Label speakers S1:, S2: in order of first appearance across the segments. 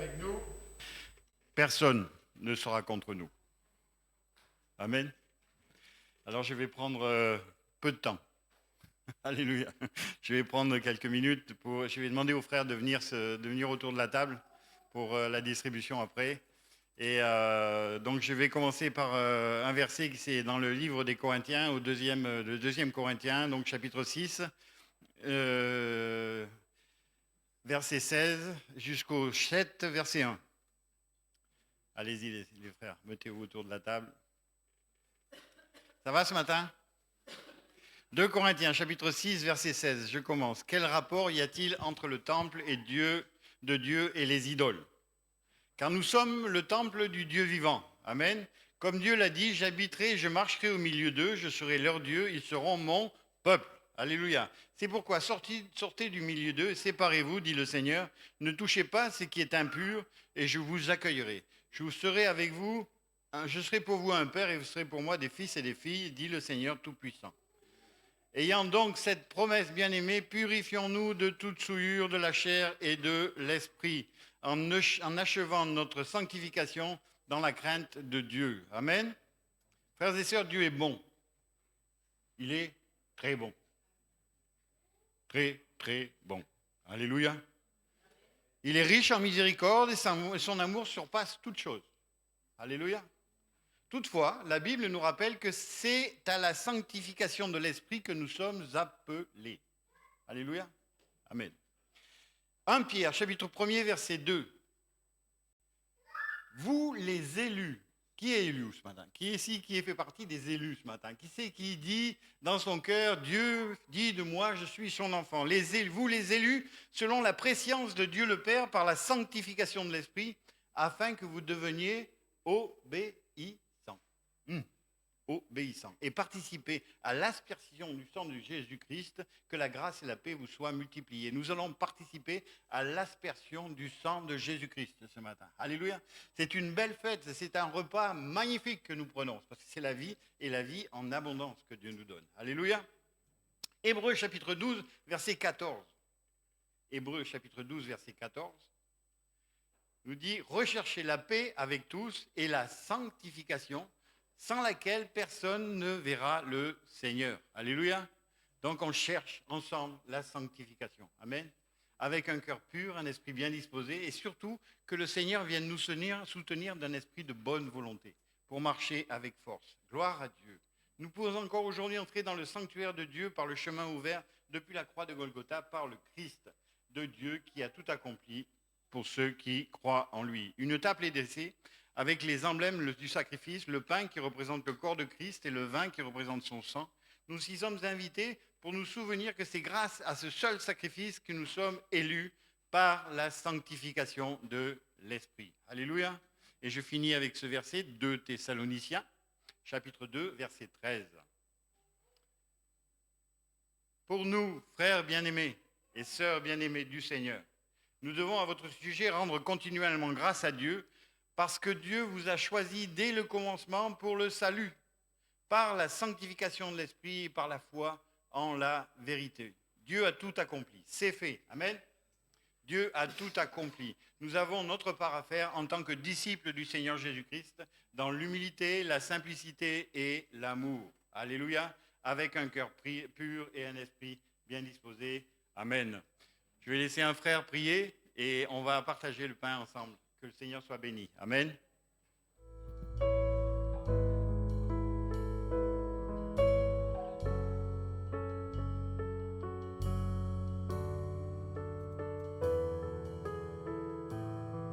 S1: avec nous, personne ne sera contre nous. Amen. Alors je vais prendre peu de temps. Alléluia. Je vais prendre quelques minutes je vais demander aux frères de venir autour de la table pour la distribution après. Et donc je vais commencer par un verset qui c'est dans le livre des Corinthiens, le deuxième Corinthiens, donc chapitre 6, verset 16 jusqu'au 7, verset 1. Allez-y les frères, mettez-vous autour de la table. Ça va ce matin ? 2 Corinthiens, chapitre 6, verset 16, je commence. Quel rapport y a-t-il entre le temple de Dieu et les idoles ? Car nous sommes le temple du Dieu vivant. Amen. Comme Dieu l'a dit, j'habiterai, je marcherai au milieu d'eux, je serai leur Dieu, ils seront mon peuple. Alléluia. C'est pourquoi sortez du milieu d'eux et séparez-vous, dit le Seigneur. Ne touchez pas ce qui est impur et je vous accueillerai. Je serai avec vous, je serai pour vous un père et vous serez pour moi des fils et des filles, dit le Seigneur Tout-Puissant. Ayant donc cette promesse bien-aimée, purifions-nous de toute souillure de la chair et de l'esprit, en achevant notre sanctification dans la crainte de Dieu. Amen. Frères et sœurs, Dieu est bon. Il est très bon. Très, très bon. Alléluia. Il est riche en miséricorde et son amour surpasse toute chose. Alléluia. Toutefois, la Bible nous rappelle que c'est à la sanctification de l'esprit que nous sommes appelés. Alléluia. Amen. 1 Pierre, chapitre 1er, verset 2. Vous les élus, qui est élu ce matin ? Qui est ici qui fait partie des élus ce matin ? Qui c'est qui dit dans son cœur, Dieu dit de moi, je suis son enfant. Vous les élus, selon la prescience de Dieu le Père, par la sanctification de l'esprit, afin que vous deveniez obéissants. Obéissant et participez à l'aspersion du sang de Jésus-Christ, que la grâce et la paix vous soient multipliées. Nous allons participer à l'aspersion du sang de Jésus-Christ ce matin. Alléluia. C'est une belle fête, c'est un repas magnifique que nous prenons, parce que c'est la vie et la vie en abondance que Dieu nous donne. Alléluia. Hébreux chapitre 12, verset 14. Hébreux chapitre 12, verset 14 nous dit « Recherchez la paix avec tous et la sanctification, sans laquelle personne ne verra le Seigneur. » Alléluia. Donc on cherche ensemble la sanctification. Amen. Avec un cœur pur, un esprit bien disposé et surtout que le Seigneur vienne nous soutenir d'un esprit de bonne volonté pour marcher avec force. Gloire à Dieu. Nous pouvons encore aujourd'hui entrer dans le sanctuaire de Dieu par le chemin ouvert depuis la croix de Golgotha par le Christ de Dieu qui a tout accompli pour ceux qui croient en lui. Une table est dressée avec les emblèmes du sacrifice, le pain qui représente le corps de Christ et le vin qui représente son sang. Nous y sommes invités pour nous souvenir que c'est grâce à ce seul sacrifice que nous sommes élus par la sanctification de l'Esprit. Alléluia. Et je finis avec ce verset, 2 Thessaloniciens, chapitre 2, verset 13. Pour nous, frères bien-aimés et sœurs bien-aimées du Seigneur, nous devons à votre sujet rendre continuellement grâce à Dieu, parce que Dieu vous a choisi dès le commencement pour le salut, par la sanctification de l'esprit et par la foi en la vérité. Dieu a tout accompli, c'est fait. Amen. Dieu a tout accompli. Nous avons notre part à faire en tant que disciples du Seigneur Jésus-Christ, dans l'humilité, la simplicité et l'amour. Alléluia. Avec un cœur pur et un esprit bien disposé. Amen. Je vais laisser un frère prier et on va partager le pain ensemble. Que le Seigneur soit béni. Amen.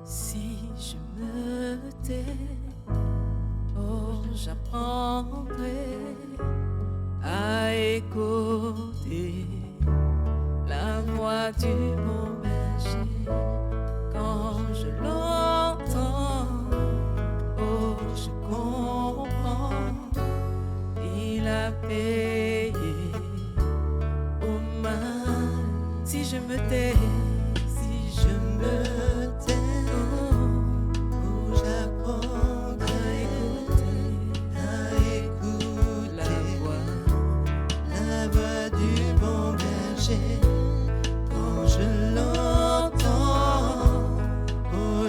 S2: Si je me tais, oh, j'apprendrai à écouter la voix du bon berger. Quand je l'entends, oh, je comprends, il a payé au mal. Si je me tais, si je me tais, oh, j'apprends à écouter la voix du bon berger. Quand je l'entends, oh,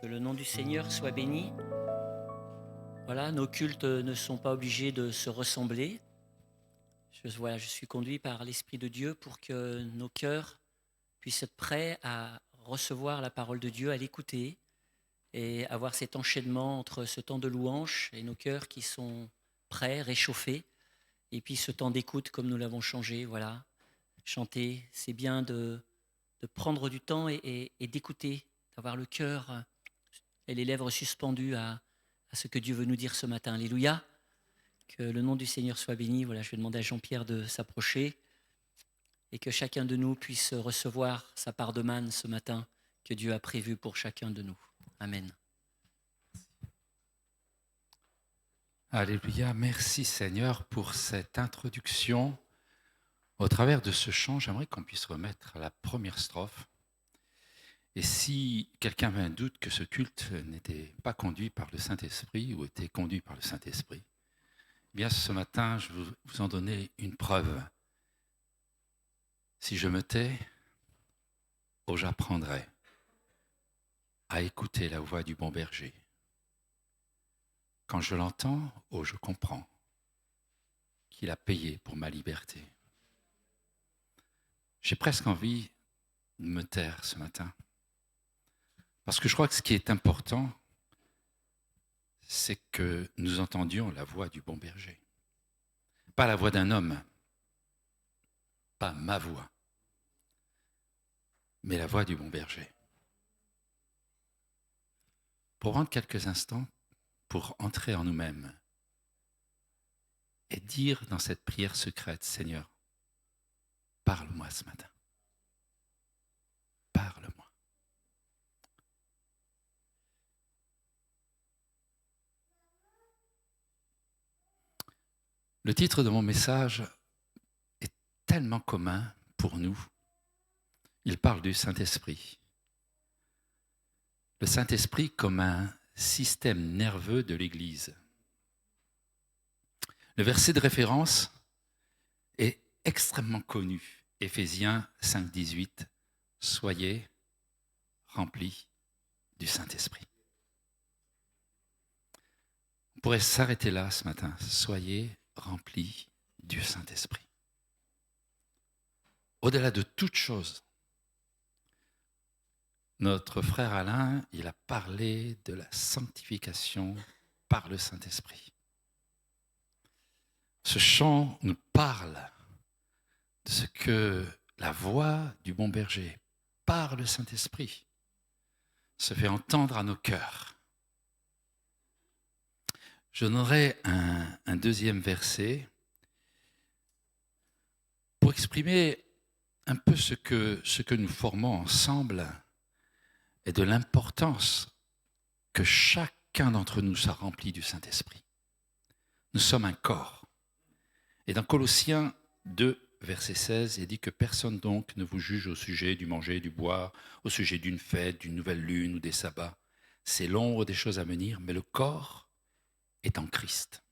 S3: Que le nom du Seigneur soit béni. Voilà, nos cultes ne sont pas obligés de se ressembler. Je suis conduit par l'Esprit de Dieu pour que nos cœurs puissent être prêts à recevoir la parole de Dieu, à l'écouter et avoir cet enchaînement entre ce temps de louange et nos cœurs qui sont prêts, réchauffés, et puis ce temps d'écoute comme nous l'avons changé. Voilà, chanter, c'est bien de prendre du temps et d'écouter, d'avoir le cœur et les lèvres suspendues à ce que Dieu veut nous dire ce matin. Alléluia. Que le nom du Seigneur soit béni. Voilà, je vais demander à Jean-Pierre de s'approcher et que chacun de nous puisse recevoir sa part de manne ce matin que Dieu a prévu pour chacun de nous. Amen.
S4: Alléluia, merci Seigneur pour cette introduction. Au travers de ce chant, j'aimerais qu'on puisse remettre la première strophe. Et si quelqu'un avait un doute que ce culte n'était pas conduit par le Saint-Esprit ou était conduit par le Saint-Esprit, eh bien ce matin, je vais vous en donner une preuve. Si je me tais, oh j'apprendrai à écouter la voix du bon berger. Quand je l'entends, oh je comprends qu'il a payé pour ma liberté. J'ai presque envie de me taire ce matin. Parce que je crois que ce qui est important, c'est que nous entendions la voix du bon berger. Pas la voix d'un homme, pas ma voix, mais la voix du bon berger. Pour prendre quelques instants, pour entrer en nous-mêmes et dire dans cette prière secrète, Seigneur, parle-moi ce matin. Parle-moi. Le titre de mon message est tellement commun pour nous. Il parle du Saint-Esprit. Le Saint-Esprit comme un système nerveux de l'Église. Le verset de référence est extrêmement connu. Éphésiens 5,18. Soyez remplis du Saint-Esprit. On pourrait s'arrêter là ce matin. Soyez remplis du Saint-Esprit. Au-delà de toute chose, notre frère Alain, il a parlé de la sanctification par le Saint-Esprit. Ce chant nous parle de ce que la voix du bon berger, par le Saint-Esprit, se fait entendre à nos cœurs. Je donnerai un deuxième verset pour exprimer un peu ce que nous formons ensemble et de l'importance que chacun d'entre nous soit rempli du Saint-Esprit. Nous sommes un corps. Et dans Colossiens 2, verset 16, il dit que personne donc ne vous juge au sujet du manger, du boire, au sujet d'une fête, d'une nouvelle lune ou des sabbats. C'est l'ombre des choses à venir, mais le corps est en Christ.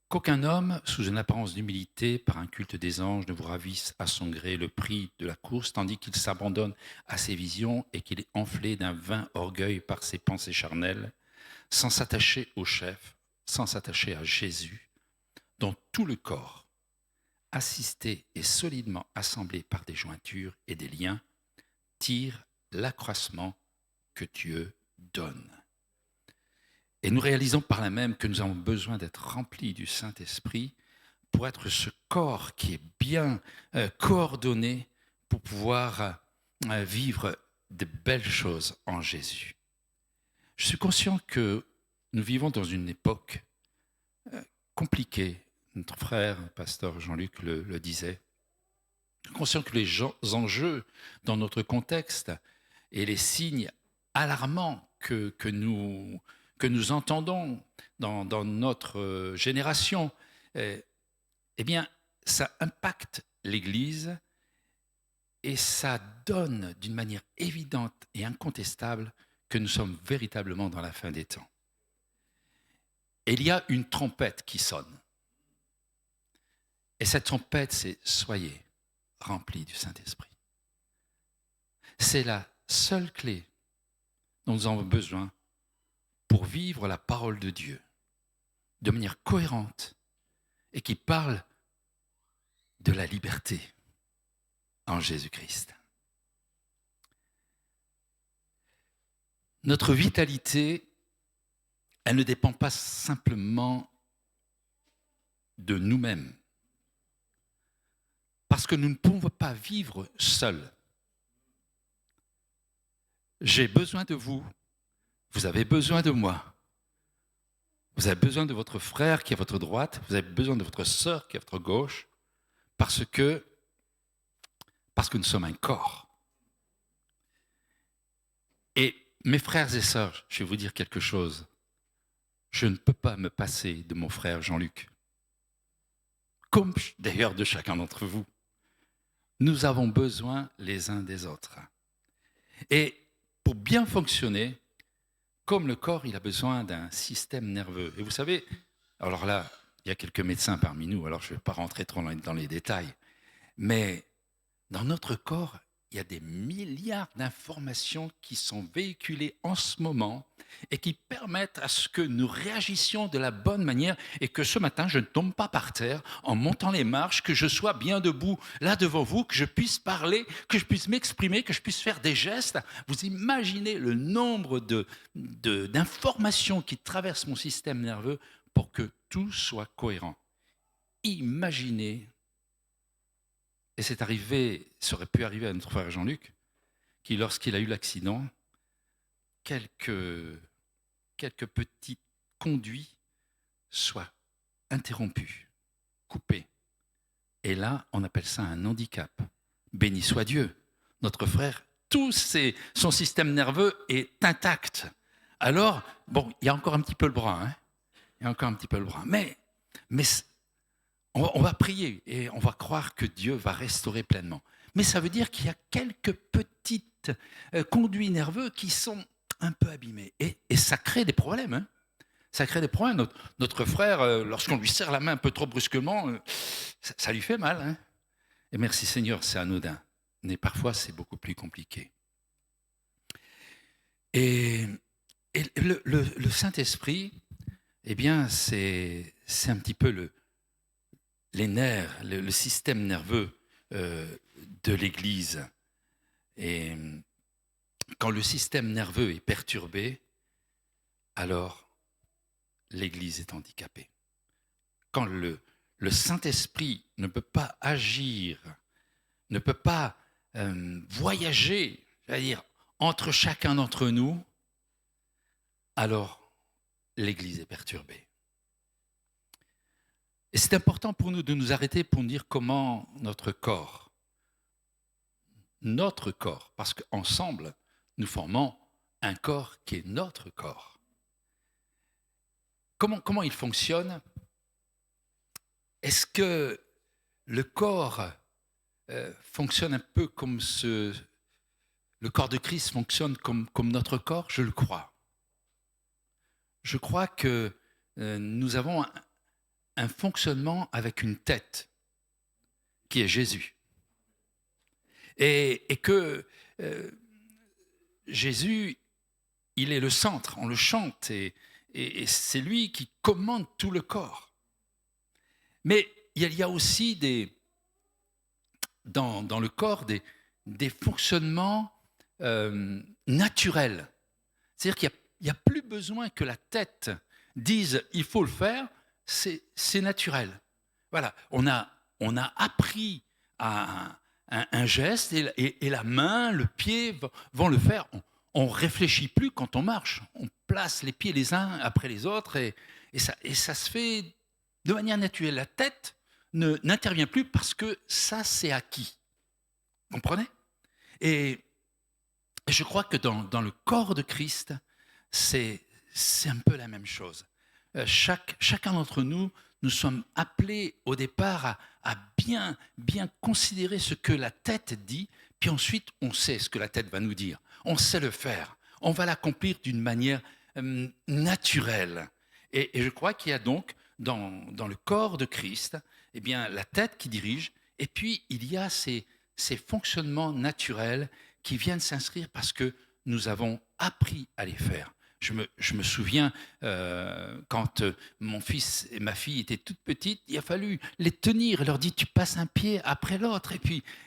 S4: Qu'aucun homme, sous une apparence d'humilité, par un culte des anges, ne vous ravisse à son gré le prix de la course, tandis qu'il s'abandonne à ses visions et qu'il est enflé d'un vain orgueil par ses pensées charnelles, sans s'attacher au chef, sans s'attacher à Jésus, dont tout le corps, assisté et solidement assemblé par des jointures et des liens, tire l'accroissement que Dieu donne. Et nous réalisons par là même que nous avons besoin d'être remplis du Saint-Esprit pour être ce corps qui est bien coordonné pour pouvoir vivre de belles choses en Jésus. Je suis conscient que nous vivons dans une époque compliquée. Notre frère, pasteur Jean-Luc, le disait. Je suis conscient que les enjeux dans notre contexte et les signes alarmants que nous entendons dans notre génération, eh bien, ça impacte l'Église et ça donne d'une manière évidente et incontestable que nous sommes véritablement dans la fin des temps. Et il y a une trompette qui sonne. Et cette trompette, c'est « Soyez remplis du Saint-Esprit ». C'est la seule clé dont nous avons besoin pour vivre la parole de Dieu de manière cohérente et qui parle de la liberté en Jésus-Christ. Notre vitalité, elle ne dépend pas simplement de nous-mêmes, parce que nous ne pouvons pas vivre seuls. J'ai besoin de vous, vous avez besoin de moi, vous avez besoin de votre frère qui est à votre droite, vous avez besoin de votre sœur qui est à votre gauche, parce que nous sommes un corps. Et mes frères et sœurs, je vais vous dire quelque chose. Je ne peux pas me passer de mon frère Jean-Luc, comme d'ailleurs de chacun d'entre vous. Nous avons besoin les uns des autres. Et pour bien fonctionner, comme le corps, il a besoin d'un système nerveux. Et vous savez, alors là, il y a quelques médecins parmi nous, alors je ne vais pas rentrer trop dans les détails, mais dans notre corps, il y a des milliards d'informations qui sont véhiculées en ce moment et qui permettent à ce que nous réagissions de la bonne manière et que ce matin, je ne tombe pas par terre en montant les marches, que je sois bien debout là devant vous, que je puisse parler, que je puisse m'exprimer, que je puisse faire des gestes. Vous imaginez le nombre d'informations qui traversent mon système nerveux pour que tout soit cohérent. Imaginez. Et c'est arrivé, ça aurait pu arriver à notre frère Jean-Luc, qui, lorsqu'il a eu l'accident, quelques petits conduits soient interrompus, coupés. Et là, on appelle ça un handicap. Béni soit Dieu. Notre frère, son système nerveux est intact. Alors, bon, il y a encore un petit peu le bras, hein. Il y a encore un petit peu le bras. Mais on va prier et on va croire que Dieu va restaurer pleinement. Mais ça veut dire qu'il y a quelques petites conduits nerveux qui sont un peu abîmés. Et ça crée des problèmes. Hein. Ça crée des problèmes. Notre frère, lorsqu'on lui serre la main un peu trop brusquement, ça lui fait mal. Hein. Et merci Seigneur, c'est anodin. Mais parfois, c'est beaucoup plus compliqué. Et le Saint-Esprit, eh bien, c'est un petit peu les nerfs, le système nerveux de l'Église. Et quand le système nerveux est perturbé, alors l'Église est handicapée. Quand le Saint-Esprit ne peut pas agir, ne peut pas voyager, c'est-à-dire entre chacun d'entre nous, alors l'Église est perturbée. Et c'est important pour nous de nous arrêter pour dire comment notre corps, parce qu'ensemble, nous formons un corps qui est notre corps. Comment il fonctionne? Est-ce que le corps fonctionne un peu comme le corps de Christ fonctionne comme notre corps? Je le crois. Je crois que nous avons un fonctionnement avec une tête qui est Jésus. Et que Jésus, il est le centre, on le chante, et c'est lui qui commande tout le corps. Mais il y a aussi dans le corps des fonctionnements naturels. C'est-à-dire qu'il n'y a plus besoin que la tête dise « il faut le faire », c'est naturel. Voilà, on a appris à un geste et la main, le pied vont le faire. On ne réfléchit plus quand on marche. On place les pieds les uns après les autres et ça se fait de manière naturelle. La tête n'intervient plus parce que ça, c'est acquis. Vous comprenez? Et je crois que dans le corps de Christ, c'est un peu la même chose. Chacun d'entre nous, nous sommes appelés au départ à bien considérer ce que la tête dit, puis ensuite on sait ce que la tête va nous dire. On sait le faire. On va l'accomplir d'une manière naturelle. Et je crois qu'il y a donc dans le corps de Christ, eh bien, la tête qui dirige, et puis il y a ces fonctionnements naturels qui viennent s'inscrire parce que nous avons appris à les faire. Je me souviens, quand mon fils et ma fille étaient toutes petites, il a fallu les tenir et leur dire, tu passes un pied après l'autre.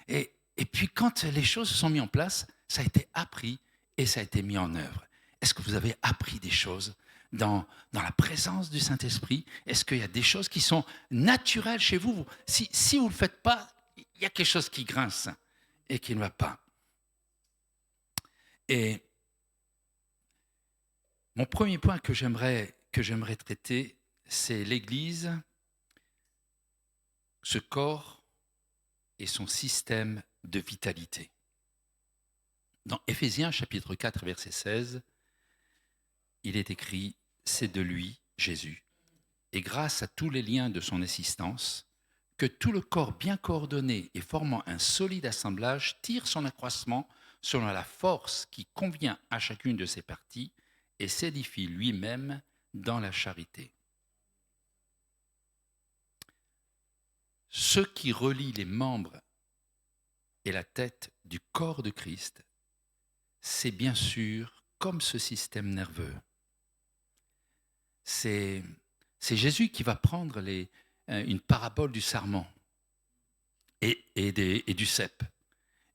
S4: Et puis quand les choses se sont mises en place, ça a été appris et ça a été mis en œuvre. Est-ce que vous avez appris des choses dans la présence du Saint-Esprit? Est-ce qu'il y a des choses qui sont naturelles chez vous? Si vous ne le faites pas, il y a quelque chose qui grince et qui ne va pas. Et mon premier point que j'aimerais traiter, c'est l'Église, ce corps et son système de vitalité. Dans Éphésiens chapitre 4, verset 16, il est écrit « C'est de lui, Jésus, et grâce à tous les liens de son existence, que tout le corps bien coordonné et formant un solide assemblage tire son accroissement selon la force qui convient à chacune de ses parties et s'édifie lui-même dans la charité. » Ce qui relie les membres et la tête du corps de Christ, c'est bien sûr comme ce système nerveux. C'est Jésus qui va prendre une parabole du sarment et du cep.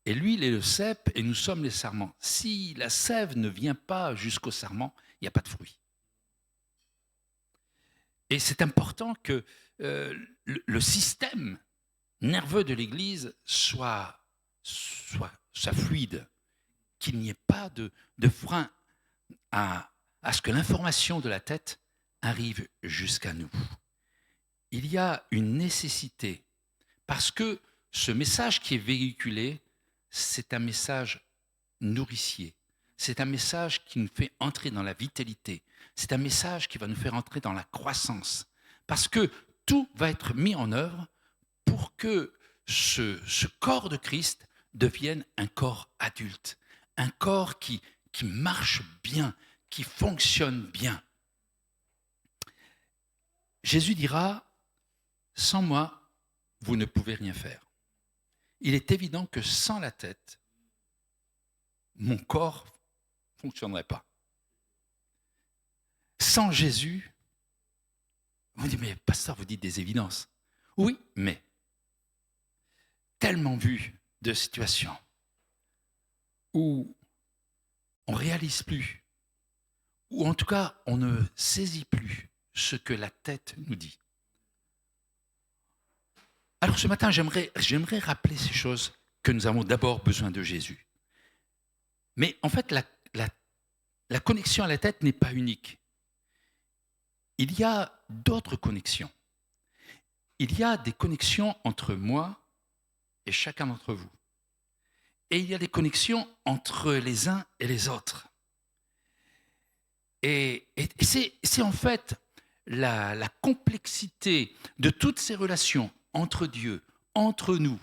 S4: Et lui, il est le cep et nous sommes les sarments. Si la sève ne vient pas jusqu'au sarment, il n'y a pas de fruit. Et c'est important que le système nerveux de l'Église soit fluide, qu'il n'y ait pas de frein à ce que l'information de la tête arrive jusqu'à nous. Il y a une nécessité, parce que ce message qui est véhiculé, c'est un message nourricier, c'est un message qui nous fait entrer dans la vitalité, c'est un message qui va nous faire entrer dans la croissance, parce que tout va être mis en œuvre pour que ce corps de Christ devienne un corps adulte, un corps qui marche bien, qui fonctionne bien. Jésus dira, « Sans moi, vous ne pouvez rien faire. » Il est évident que sans la tête, mon corps ne fonctionnerait pas. Sans Jésus, vous dites, mais pasteur, vous dites des évidences. Oui, mais tellement vu de situations où on ne réalise plus, ou en tout cas, on ne saisit plus ce que la tête nous dit. Alors ce matin, j'aimerais rappeler ces choses que nous avons d'abord besoin de Jésus. Mais en fait, la connexion à la tête n'est pas unique. Il y a d'autres connexions. Il y a des connexions entre moi et chacun d'entre vous. Et il y a des connexions entre les uns et les autres. Et c'est en fait la complexité de toutes ces relations entre Dieu, entre nous,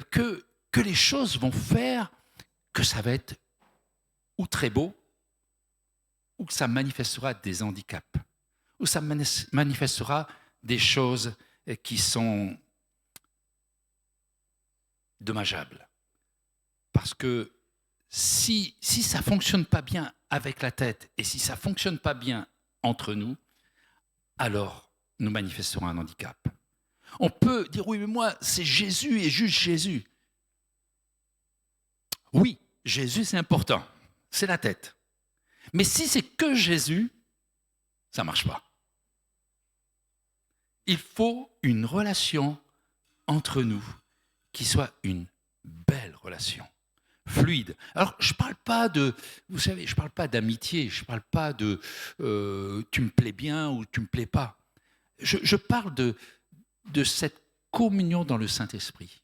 S4: que les choses vont faire que ça va être ou très beau, ou que ça manifestera des handicaps, ou ça manifestera des choses qui sont dommageables. Parce que si ça ne fonctionne pas bien avec la tête, et si ça ne fonctionne pas bien entre nous, alors nous manifesterons un handicap. On peut dire, oui, mais moi, c'est Jésus et juste Jésus. Oui, Jésus, c'est important. C'est la tête. Mais si c'est que Jésus, ça ne marche pas. Il faut une relation entre nous qui soit une belle relation, fluide. Alors, je ne parle pas vous savez, je ne parle pas d'amitié, je ne parle pas de tu me plais bien ou tu ne me plais pas. Je parle de cette communion dans le Saint-Esprit.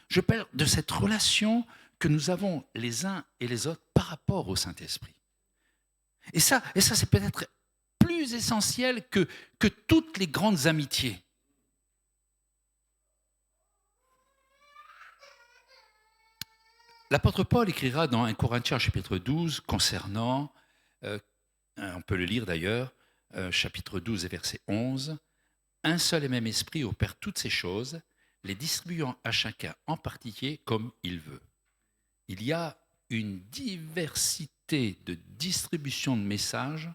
S4: Je parle de cette relation que nous avons les uns et les autres par rapport au Saint-Esprit. Et ça c'est peut-être plus essentiel que toutes les grandes amitiés. L'apôtre Paul écrira dans 1 Corinthiens chapitre 12 concernant, on peut le lire d'ailleurs, chapitre 12 et verset 11, « Un seul et même esprit opère toutes ces choses, les distribuant à chacun en particulier comme il veut. » Il y a une diversité qualité de distribution de messages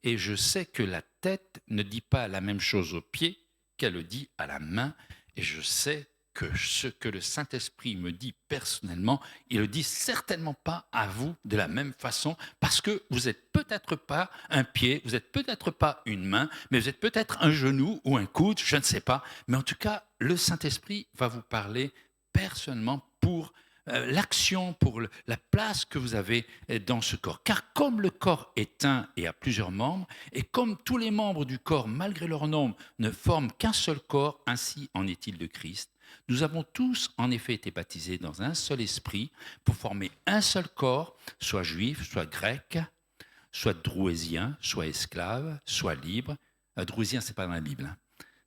S4: et je sais que la tête ne dit pas la même chose au pied qu'elle le dit à la main. Et je sais que ce que le Saint-Esprit me dit personnellement, il ne le dit certainement pas à vous de la même façon, parce que vous n'êtes peut-être pas un pied, vous n'êtes peut-être pas une main, mais vous êtes peut-être un genou ou un coude, je ne sais pas. Mais en tout cas, le Saint-Esprit va vous parler personnellement pour l'action, pour la place que vous avez dans ce corps. Car comme le corps est un et a plusieurs membres, et comme tous les membres du corps, malgré leur nombre, ne forment qu'un seul corps, ainsi en est-il de Christ. Nous avons tous en effet été baptisés dans un seul esprit pour former un seul corps, soit juif, soit grec, soit drouésien, soit esclave, soit libre. Drouésien, ce n'est pas dans la Bible, hein.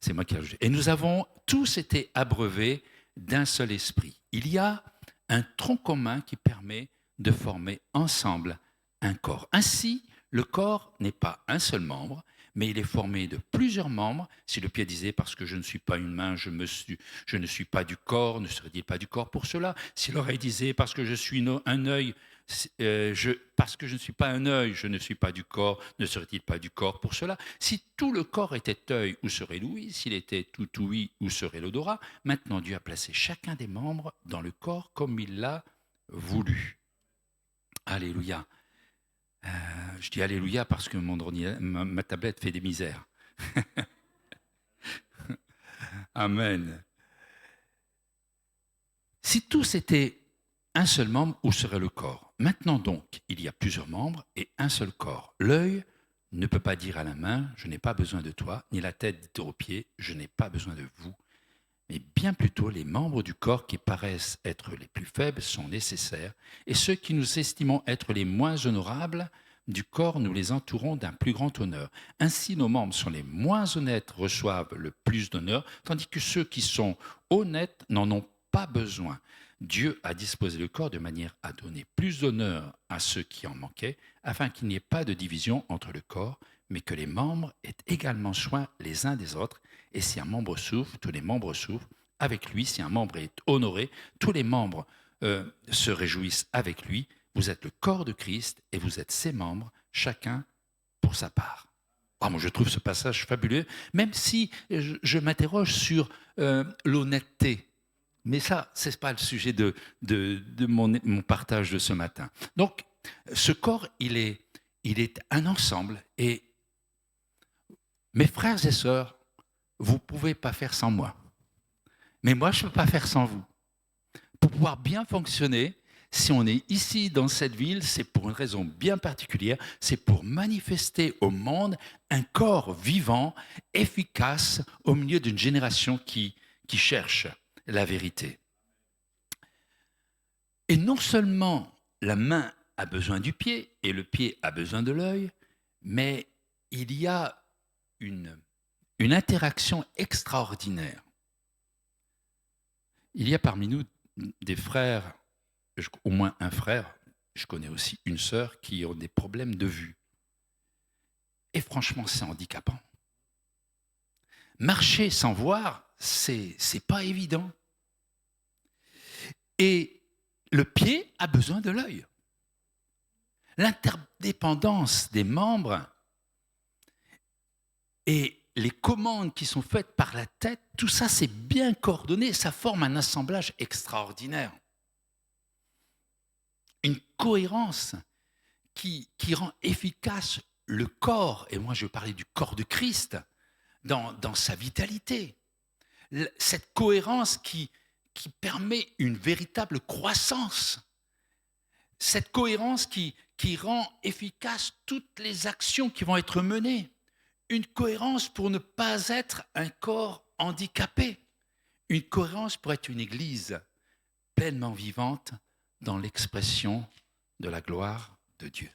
S4: C'est moi qui l'ai ajouté. Et nous avons tous été abreuvés d'un seul esprit. Il y a un tronc commun qui permet de former ensemble un corps. Ainsi, le corps n'est pas un seul membre, mais il est formé de plusieurs membres. Si le pied disait « parce que je ne suis pas une main, je ne suis pas du corps », ne serait-il pas du corps pour cela? Si l'oreille disait « parce que je suis un œil, parce que je ne suis pas un œil, je ne suis pas du corps », ne serait-il pas du corps pour cela? Si tout le corps était œil, où serait l'ouïe? S'il était tout ouïe, où serait l'odorat? Maintenant, Dieu a placé chacun des membres dans le corps comme il l'a voulu. Alléluia. Je dis Alléluia parce que ma tablette fait des misères. Amen. Si tous étaient un seul membre, où serait le corps? Maintenant donc, il y a plusieurs membres et un seul corps. L'œil ne peut pas dire à la main « je n'ai pas besoin de toi », ni la tête dire aux pieds « je n'ai pas besoin de vous ». Mais bien plutôt, les membres du corps qui paraissent être les plus faibles sont nécessaires, et ceux qui nous estimons être les moins honorables du corps, nous les entourons d'un plus grand honneur. Ainsi, nos membres sont les moins honnêtes reçoivent le plus d'honneur, tandis que ceux qui sont honnêtes n'en ont pas besoin. Dieu a disposé le corps de manière à donner plus d'honneur à ceux qui en manquaient, afin qu'il n'y ait pas de division entre le corps, mais que les membres aient également soin les uns des autres. Et si un membre souffre, tous les membres souffrent avec lui. Si un membre est honoré, tous les membres se réjouissent avec lui. Vous êtes le corps de Christ et vous êtes ses membres, chacun pour sa part. Oh, moi, je trouve ce passage fabuleux, même si je m'interroge sur l'honnêteté. Mais ça, ce n'est pas le sujet de mon partage de ce matin. Donc, ce corps, il est un ensemble. Et mes frères et sœurs, vous ne pouvez pas faire sans moi. Mais moi, je ne peux pas faire sans vous. Pour pouvoir bien fonctionner, si on est ici dans cette ville, c'est pour une raison bien particulière, c'est pour manifester au monde un corps vivant, efficace, au milieu d'une génération qui cherche la vérité. Et non seulement la main a besoin du pied et le pied a besoin de l'œil, mais il y a une interaction extraordinaire. Il y a parmi nous des frères, au moins un frère, je connais aussi une sœur, qui ont des problèmes de vue. Et franchement, c'est handicapant. Marcher sans voir, c'est pas évident. Et le pied a besoin de l'œil. L'interdépendance des membres et les commandes qui sont faites par la tête, tout ça, c'est bien coordonné, ça forme un assemblage extraordinaire. Une cohérence qui rend efficace le corps, et moi je vais parler du corps de Christ, dans sa vitalité. Cette cohérence qui permet une véritable croissance. Cette cohérence qui rend efficace toutes les actions qui vont être menées. Une cohérence pour ne pas être un corps handicapé. Une cohérence pour être une église pleinement vivante dans l'expression de la gloire de Dieu.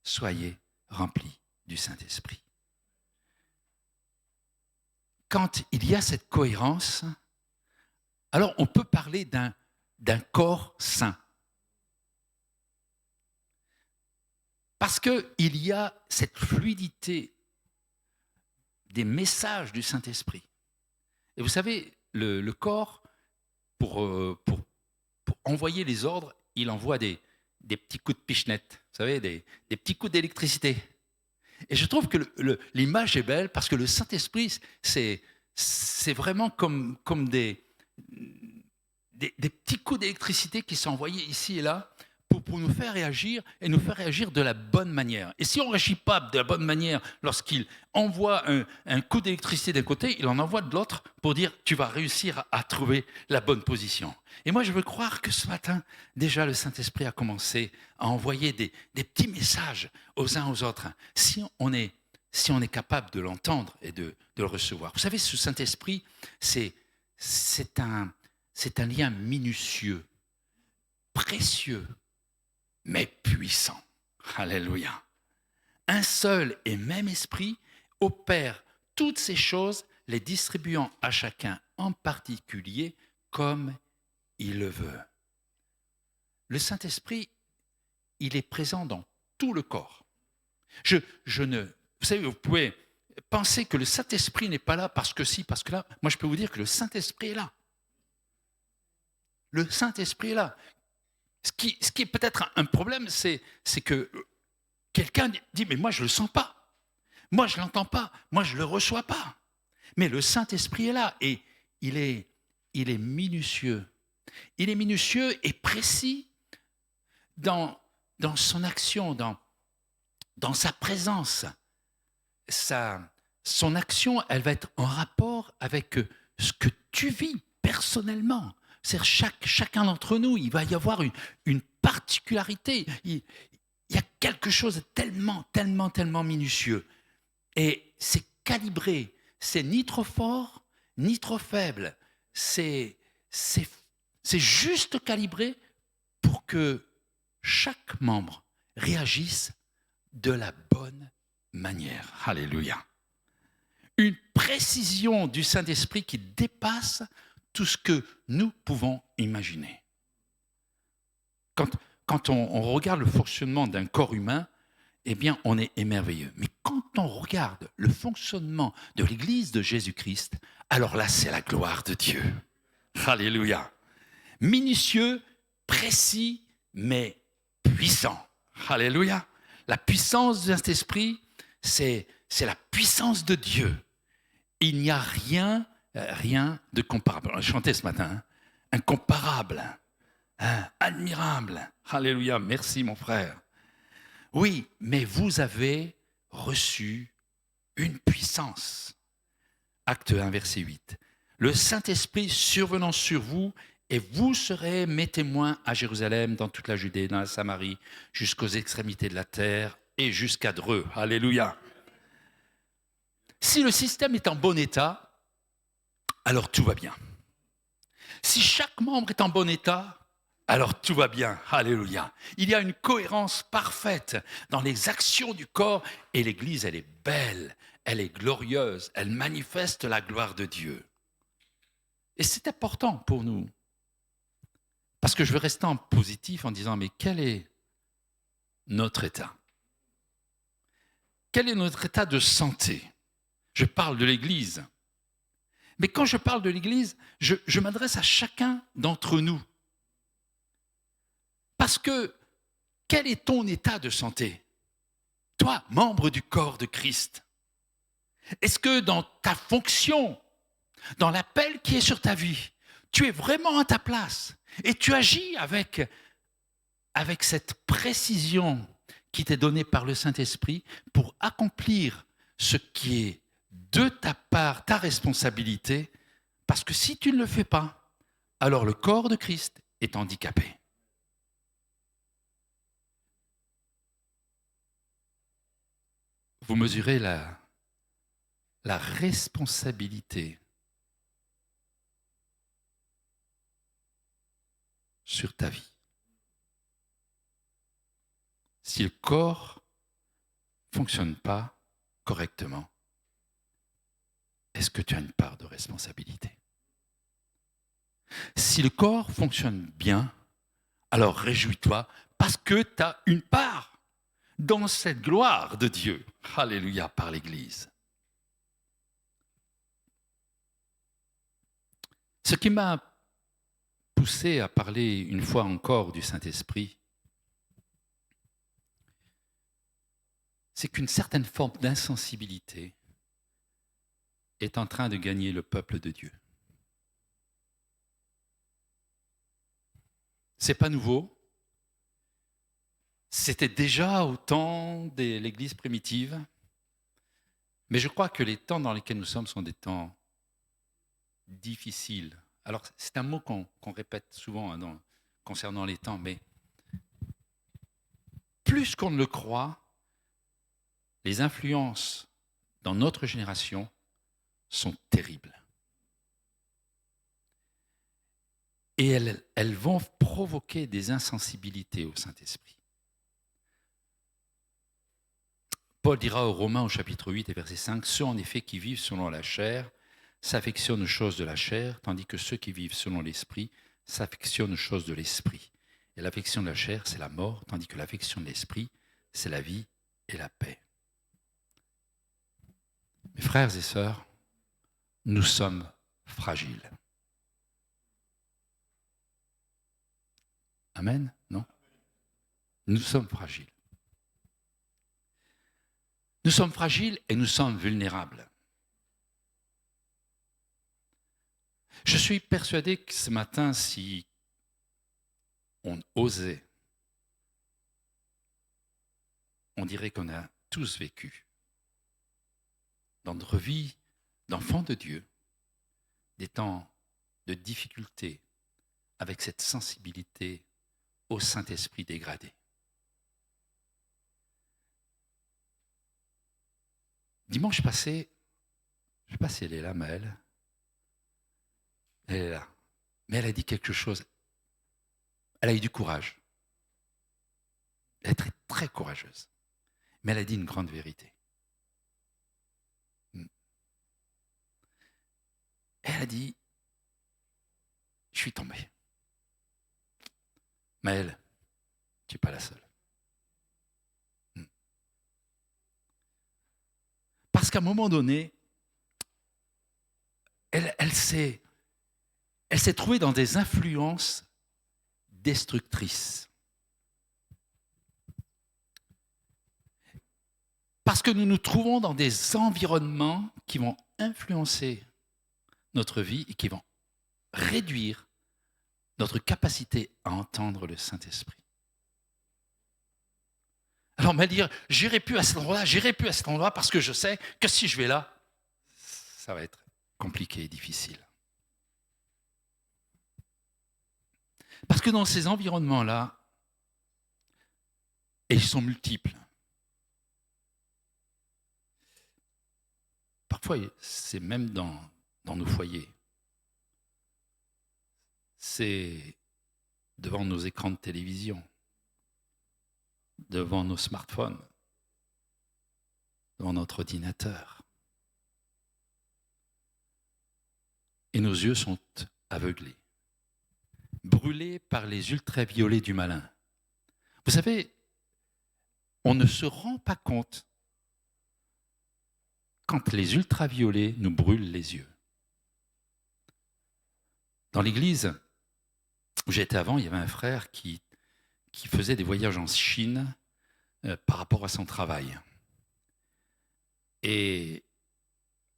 S4: Soyez remplis du Saint-Esprit. Quand il y a cette cohérence, alors on peut parler d'un corps saint. Parce qu'il y a cette fluidité des messages du Saint-Esprit. Et vous savez, le corps, pour envoyer les ordres, il envoie des des petits coups de pichenette, vous savez, des petits coups d'électricité. Et je trouve que l'image est belle parce que le Saint-Esprit, c'est vraiment comme des petits coups d'électricité qui sont envoyés ici et là pour nous faire réagir et nous faire réagir de la bonne manière. Et si on ne réagit pas de la bonne manière lorsqu'il envoie un coup d'électricité d'un côté, il en envoie de l'autre pour dire tu vas réussir à trouver la bonne position. Et moi, je veux croire que ce matin, déjà, le Saint-Esprit a commencé à envoyer des petits messages aux uns aux autres. Si on est capable de l'entendre et de le recevoir. Vous savez, ce Saint-Esprit, c'est un lien minutieux, précieux, mais puissant. Alléluia. Un seul et même esprit opère toutes ces choses, les distribuant à chacun en particulier comme il le veut. Le Saint-Esprit, il est présent dans tout le corps. Vous savez, vous pouvez penser que le Saint-Esprit n'est pas là parce que si, parce que là. Moi, je peux vous dire que le Saint-Esprit est là. Le Saint-Esprit est là. Ce qui est peut-être un problème, c'est que quelqu'un dit « mais moi je ne le sens pas, moi je ne l'entends pas, moi je ne le reçois pas ». Mais le Saint-Esprit est là et il est minutieux. Il est minutieux et précis dans son action, dans sa présence. Son action, elle va être en rapport avec ce que tu vis personnellement. C'est-à-dire chacun d'entre nous, il va y avoir une particularité. Il y a quelque chose de tellement minutieux. Et c'est calibré. C'est ni trop fort, ni trop faible. C'est juste calibré pour que chaque membre réagisse de la bonne manière. Alléluia. Une précision du Saint-Esprit qui dépasse tout ce que nous pouvons imaginer. Quand on regarde le fonctionnement d'un corps humain, eh bien, on est émerveillé. Mais quand on regarde le fonctionnement de l'Église de Jésus-Christ, alors là, c'est la gloire de Dieu. Alléluia. Minutieux, précis, mais puissant. Alléluia. La puissance du Saint-Esprit, c'est la puissance de Dieu. Il n'y a rien de comparable. On a chanté ce matin, incomparable, admirable. Alléluia, merci mon frère. Oui, mais vous avez reçu une puissance. Acte 1, verset 8. Le Saint-Esprit survenant sur vous, et vous serez mes témoins à Jérusalem, dans toute la Judée, dans la Samarie, jusqu'aux extrémités de la terre et jusqu'à Dreux. Alléluia. Si le système est en bon état, alors tout va bien. Si chaque membre est en bon état, alors tout va bien. Alléluia. Il y a une cohérence parfaite dans les actions du corps et l'Église, elle est belle, elle est glorieuse, elle manifeste la gloire de Dieu. Et c'est important pour nous. Parce que je veux rester en positif en disant, mais quel est notre état? Quel est notre état de santé? Je parle de l'Église. Mais quand je parle de l'Église, je m'adresse à chacun d'entre nous. Parce que, quel est ton état de santé? Toi, membre du corps de Christ, est-ce que dans ta fonction, dans l'appel qui est sur ta vie, tu es vraiment à ta place et tu agis avec cette précision qui t'est donnée par le Saint-Esprit pour accomplir ce qui est de ta part, ta responsabilité, parce que si tu ne le fais pas, alors le corps de Christ est handicapé. Vous mesurez la responsabilité sur ta vie. Si le corps ne fonctionne pas correctement, est-ce que tu as une part de responsabilité? Si le corps fonctionne bien, alors réjouis-toi parce que tu as une part dans cette gloire de Dieu. Alléluia, par l'Église. Ce qui m'a poussé à parler une fois encore du Saint-Esprit, c'est qu'une certaine forme d'insensibilité est en train de gagner le peuple de Dieu. C'est pas nouveau. C'était déjà au temps de l'Église primitive. Mais je crois que les temps dans lesquels nous sommes sont des temps difficiles. Alors, c'est un mot qu'on répète souvent concernant les temps, mais plus qu'on ne le croit, les influences dans notre génération sont terribles. Et elles vont provoquer des insensibilités au Saint-Esprit. Paul dira aux Romains au chapitre 8 et verset 5, « Ceux en effet qui vivent selon la chair s'affectionnent aux choses de la chair, tandis que ceux qui vivent selon l'Esprit s'affectionnent aux choses de l'Esprit. Et l'affection de la chair, c'est la mort, tandis que l'affection de l'Esprit, c'est la vie et la paix. » Mes frères et sœurs, nous sommes fragiles. Amen? Non? Nous sommes fragiles. Nous sommes fragiles et nous sommes vulnérables. Je suis persuadé que ce matin, si on osait, on dirait qu'on a tous vécu dans notre vie d'enfants de Dieu des temps de difficulté avec cette sensibilité au Saint-Esprit dégradé. Dimanche passé, je ne sais pas si elle est là, Maëlle. Elle est là. Mais elle a dit quelque chose. Elle a eu du courage. Elle est très, très courageuse. Mais elle a dit une grande vérité. Elle a dit, je suis tombée. Maëlle, tu n'es pas la seule. Parce qu'à un moment donné, elle s'est trouvée dans des influences destructrices. Parce que nous nous trouvons dans des environnements qui vont influencer notre vie et qui vont réduire notre capacité à entendre le Saint-Esprit. Alors on va dire, j'irai plus à cet endroit-là, j'irai plus à cet endroit parce que je sais que si je vais là, ça va être compliqué et difficile. Parce que dans ces environnements-là, et ils sont multiples, parfois c'est même dans nos foyers, c'est devant nos écrans de télévision, devant nos smartphones, devant notre ordinateur. Et nos yeux sont aveuglés, brûlés par les ultraviolets du malin. Vous savez, on ne se rend pas compte quand les ultraviolets nous brûlent les yeux. Dans l'église où j'étais avant, il y avait un frère qui faisait des voyages en Chine par rapport à son travail. Et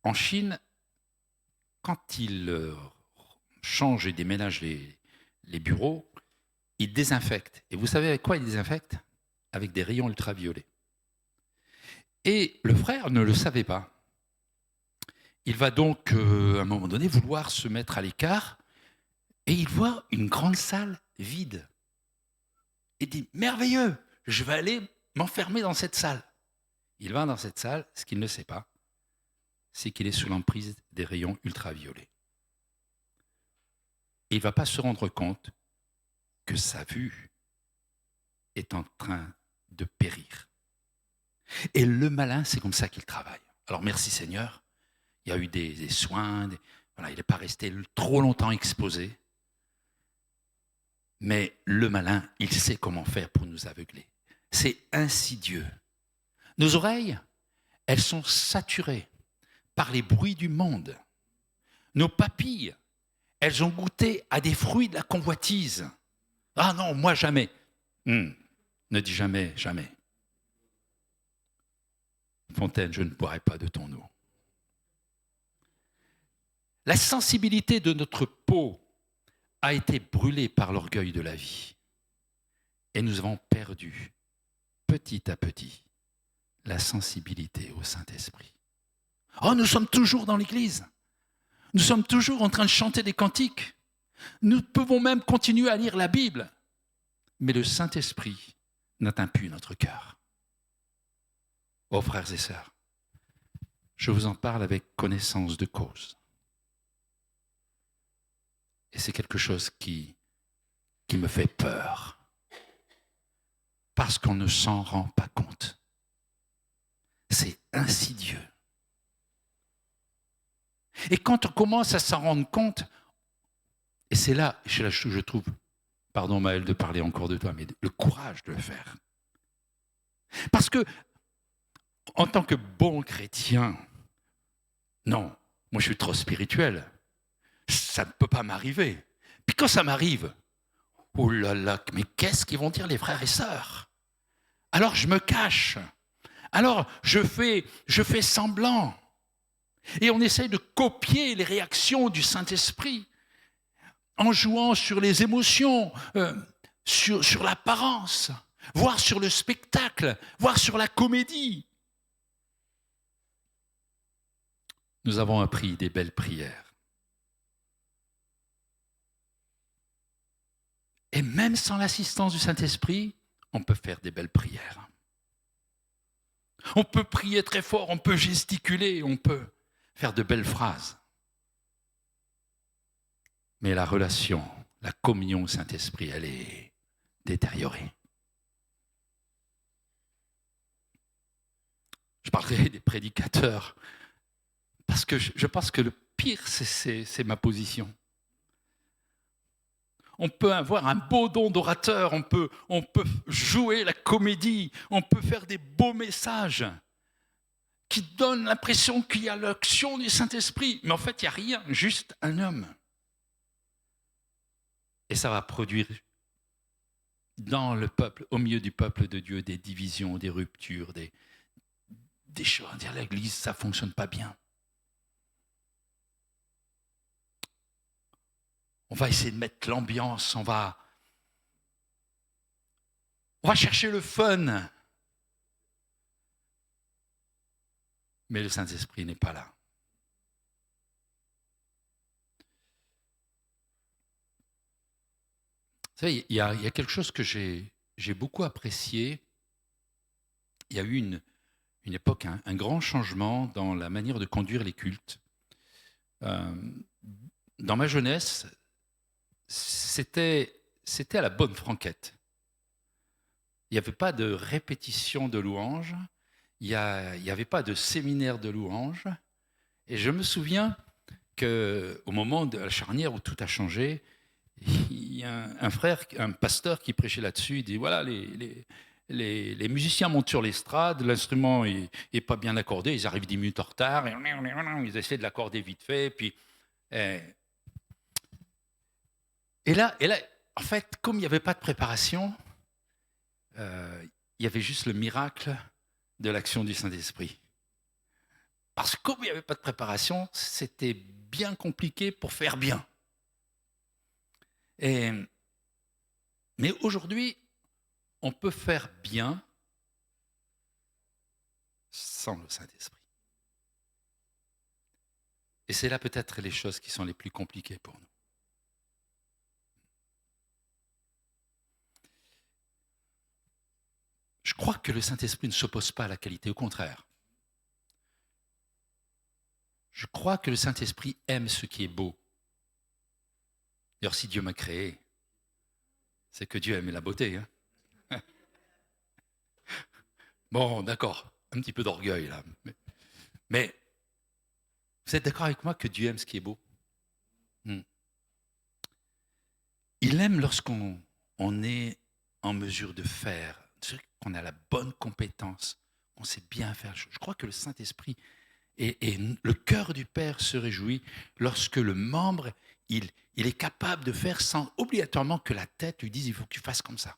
S4: en Chine, quand il change et déménage les bureaux, il désinfecte. Et vous savez avec quoi il désinfecte? Avec des rayons ultraviolets. Et le frère ne le savait pas. Il va donc, à un moment donné, vouloir se mettre à l'écart et il voit une grande salle vide. Il dit, merveilleux, je vais aller m'enfermer dans cette salle. Il va dans cette salle, ce qu'il ne sait pas, c'est qu'il est sous l'emprise des rayons ultraviolets. Il ne va pas se rendre compte que sa vue est en train de périr. Et le malin, c'est comme ça qu'il travaille. Alors merci Seigneur, il y a eu des soins, voilà, il n'est pas resté trop longtemps exposé. Mais le malin, il sait comment faire pour nous aveugler. C'est insidieux. Nos oreilles, elles sont saturées par les bruits du monde. Nos papilles, elles ont goûté à des fruits de la convoitise. Ah non, moi jamais. Ne dis jamais, jamais. Fontaine, je ne boirai pas de ton eau. La sensibilité de notre peau a été brûlée par l'orgueil de la vie. Et nous avons perdu, petit à petit, la sensibilité au Saint-Esprit. Oh, nous sommes toujours dans l'Église. Nous sommes toujours en train de chanter des cantiques. Nous pouvons même continuer à lire la Bible. Mais le Saint-Esprit n'atteint plus notre cœur. Oh, frères et sœurs, je vous en parle avec connaissance de cause. Et c'est quelque chose qui me fait peur. Parce qu'on ne s'en rend pas compte. C'est insidieux. Et quand on commence à s'en rendre compte, et c'est là, je trouve, pardon Maël de parler encore de toi, mais le courage de le faire. Parce que, en tant que bon chrétien, non, moi je suis trop spirituel. Ça ne peut pas m'arriver. Puis quand ça m'arrive, oh là là, mais qu'est-ce qu'ils vont dire les frères et sœurs? Alors je me cache. Alors je fais semblant. Et on essaye de copier les réactions du Saint-Esprit en jouant sur les émotions, sur l'apparence, voire sur le spectacle, voire sur la comédie. Nous avons appris des belles prières. Et même sans l'assistance du Saint-Esprit, on peut faire des belles prières. On peut prier très fort, on peut gesticuler, on peut faire de belles phrases. Mais la relation, la communion au Saint-Esprit, elle est détériorée. Je parlerai des prédicateurs, parce que je pense que le pire, c'est ma position. On peut avoir un beau don d'orateur, on peut jouer la comédie, on peut faire des beaux messages qui donnent l'impression qu'il y a l'action du Saint-Esprit. Mais en fait, il n'y a rien, juste un homme. Et ça va produire dans le peuple, au milieu du peuple de Dieu, des divisions, des ruptures, des choses. Dire l'Église, ça ne fonctionne pas bien. On va essayer de mettre l'ambiance, on va chercher le fun. Mais le Saint-Esprit n'est pas là. Vous savez, il y a quelque chose que j'ai beaucoup apprécié. Il y a eu une époque, un grand changement dans la manière de conduire les cultes. Dans ma jeunesse, c'était à la bonne franquette. Il n'y avait pas de répétition de louanges, il n'y avait pas de séminaire de louanges. Et je me souviens qu'au moment de la charnière où tout a changé, il y a un frère, un pasteur qui prêchait là-dessus, il dit voilà, les musiciens montent sur l'estrade, l'instrument n'est pas bien accordé, ils arrivent 10 minutes en retard, ils essaient de l'accorder vite fait, puis... Et là, en fait, comme il n'y avait pas de préparation, il y avait juste le miracle de l'action du Saint-Esprit. Parce que comme il n'y avait pas de préparation, c'était bien compliqué pour faire bien. Mais aujourd'hui, on peut faire bien sans le Saint-Esprit. Et c'est là peut-être les choses qui sont les plus compliquées pour nous. Je crois que le Saint-Esprit ne s'oppose pas à la qualité, au contraire. Je crois que le Saint-Esprit aime ce qui est beau. D'ailleurs, si Dieu m'a créé, c'est que Dieu aime la beauté. Hein. Bon, d'accord, un petit peu d'orgueil là. Mais vous êtes d'accord avec moi que Dieu aime ce qui est beau? Il aime lorsqu'on est en mesure de faire, qu'on a la bonne compétence, qu'on sait bien faire. Je crois que le Saint-Esprit et le cœur du Père se réjouit lorsque le membre, il est capable de faire sans obligatoirement que la tête lui dise « il faut que tu fasses comme ça ».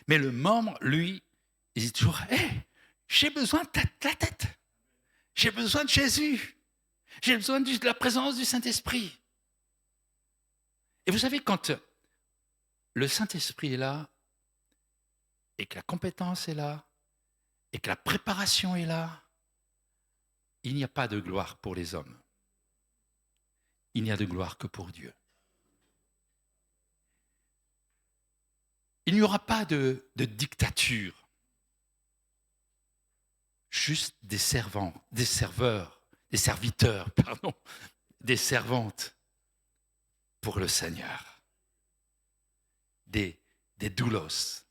S4: Mais le membre, lui, il dit toujours « hey, J'ai besoin de ta tête. J'ai besoin de Jésus. J'ai besoin de la présence du Saint-Esprit. Et vous savez, quand le Saint-Esprit est là, et que la compétence est là, et que la préparation est là, il n'y a pas de gloire pour les hommes. Il n'y a de gloire que pour Dieu. Il n'y aura pas de dictature. Juste des servants, des serveurs, des serviteurs, pardon, des servantes pour le Seigneur. Des doulos,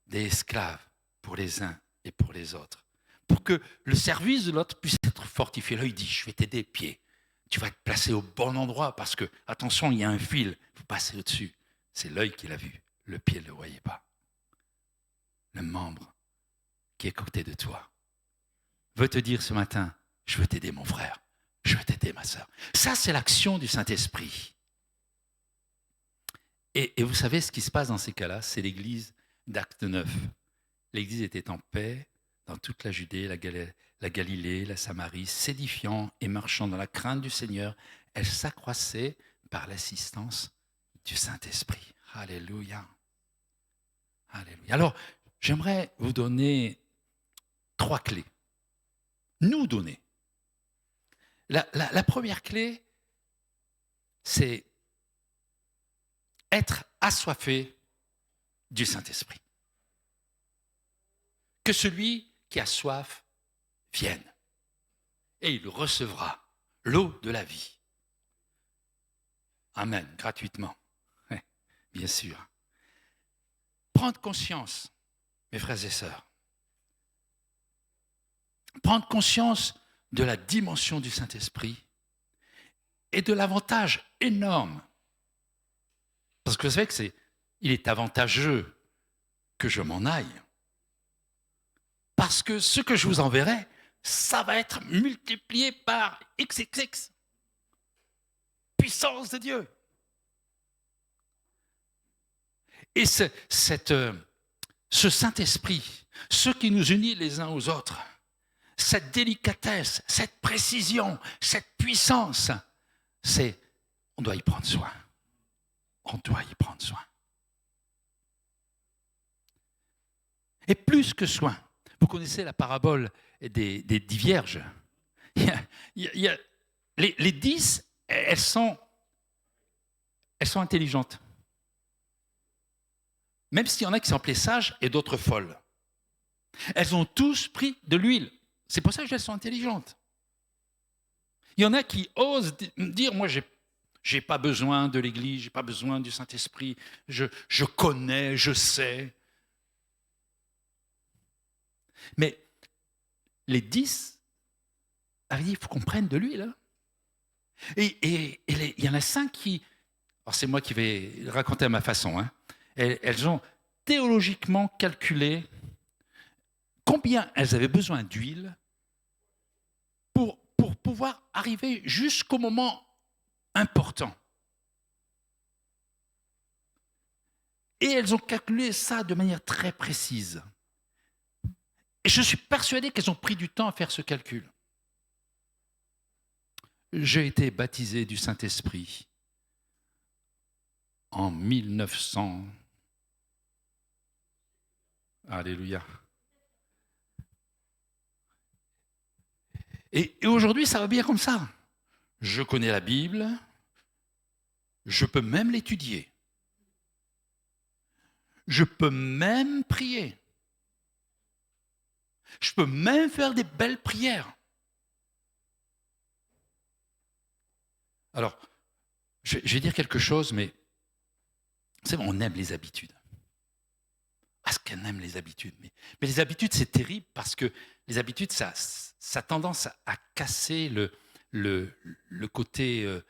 S4: des esclaves pour les uns et pour les autres. Pour que le service de l'autre puisse être fortifié. Là, il dit, je vais t'aider, pied. Tu vas te placer au bon endroit parce que, attention, il y a un fil, il faut passer au-dessus. C'est l'œil qui l'a vu, le pied ne le voyait pas. Le membre qui est à côté de toi veut te dire ce matin, je veux t'aider mon frère, je veux t'aider ma sœur. Ça, c'est l'action du Saint-Esprit. Et vous savez ce qui se passe dans ces cas-là, c'est l'église d'Acte 9. L'église était en paix dans toute la Judée, la Galilée, la Samarie, s'édifiant et marchant dans la crainte du Seigneur. Elle s'accroissait par l'assistance du Saint-Esprit. Alléluia. Alléluia. Alors, j'aimerais vous donner 3 clés. Nous donner. La première clé, c'est être assoiffé du Saint-Esprit. Que celui qui a soif vienne et il recevra l'eau de la vie. Amen, gratuitement. Oui, bien sûr. Prendre conscience, mes frères et sœurs, prendre conscience de la dimension du Saint-Esprit et de l'avantage énorme. Parce que vous savez qu'il est avantageux que je m'en aille. Parce que ce que je vous enverrai, ça va être multiplié par XXX. Puissance de Dieu. Et ce Saint-Esprit, ce qui nous unit les uns aux autres, cette délicatesse, cette précision, cette puissance, on doit y prendre soin. On doit y prendre soin. Et plus que soin, vous connaissez la parabole des 10 vierges. Les 10, elles sont intelligentes. Même s'il y en a qui sont appelées sages et d'autres folles. Elles ont tous pris de l'huile. C'est pour ça qu'elles sont intelligentes. Il y en a qui osent dire, moi, j'ai pas besoin de l'Église, j'ai pas besoin du Saint-Esprit, je connais, je sais. Mais les 10 avaient dit, il faut qu'on prenne de l'huile. Hein. Et il y en a 5 qui, alors c'est moi qui vais raconter à ma façon, hein, elles ont théologiquement calculé combien elles avaient besoin d'huile pour pouvoir arriver jusqu'au moment important. Et elles ont calculé ça de manière très précise. Et je suis persuadé qu'elles ont pris du temps à faire ce calcul. J'ai été baptisé du Saint-Esprit en 1900. Alléluia. Et aujourd'hui, ça va bien comme ça. Je connais la Bible, je peux même l'étudier. Je peux même prier. Je peux même faire des belles prières. Alors, je vais dire quelque chose, mais c'est bon, on aime les habitudes. Parce qu'on aime les habitudes. Mais les habitudes, c'est terrible parce que les habitudes, ça a tendance à casser le côté,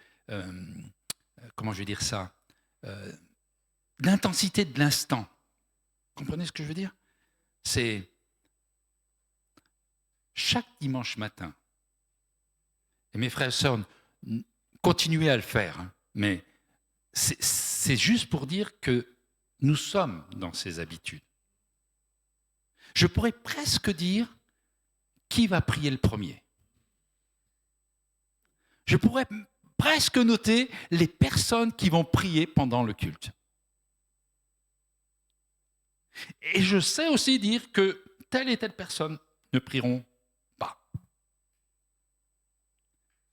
S4: comment je vais dire ça, l'intensité de l'instant. Vous comprenez ce que je veux dire? C'est chaque dimanche matin, et mes frères et sœurs, continuez à le faire, hein, mais c'est juste pour dire que nous sommes dans ces habitudes. Je pourrais presque dire qui va prier le premier? Je pourrais presque noter les personnes qui vont prier pendant le culte. Et je sais aussi dire que telle et telle personne ne prieront pas.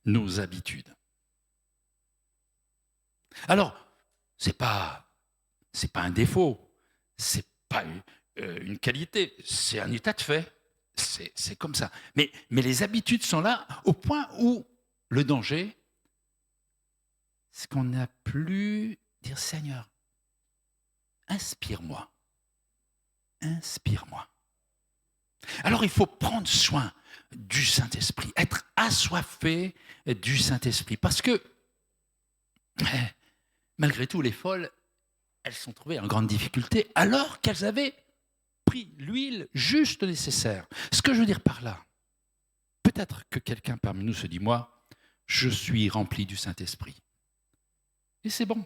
S4: Nos habitudes. Alors, c'est pas un défaut, c'est pas une qualité, c'est un état de fait, c'est comme ça. Mais les habitudes sont là au point où le danger, c'est qu'on n'a plus dire Seigneur, inspire-moi. Inspire-moi. Alors il faut prendre soin du Saint-Esprit, être assoiffé du Saint-Esprit, parce que malgré tout, les folles, elles sont trouvées en grande difficulté alors qu'elles avaient pris l'huile juste nécessaire. Ce que je veux dire par là, peut-être que quelqu'un parmi nous se dit, moi, je suis rempli du Saint-Esprit. Et c'est bon.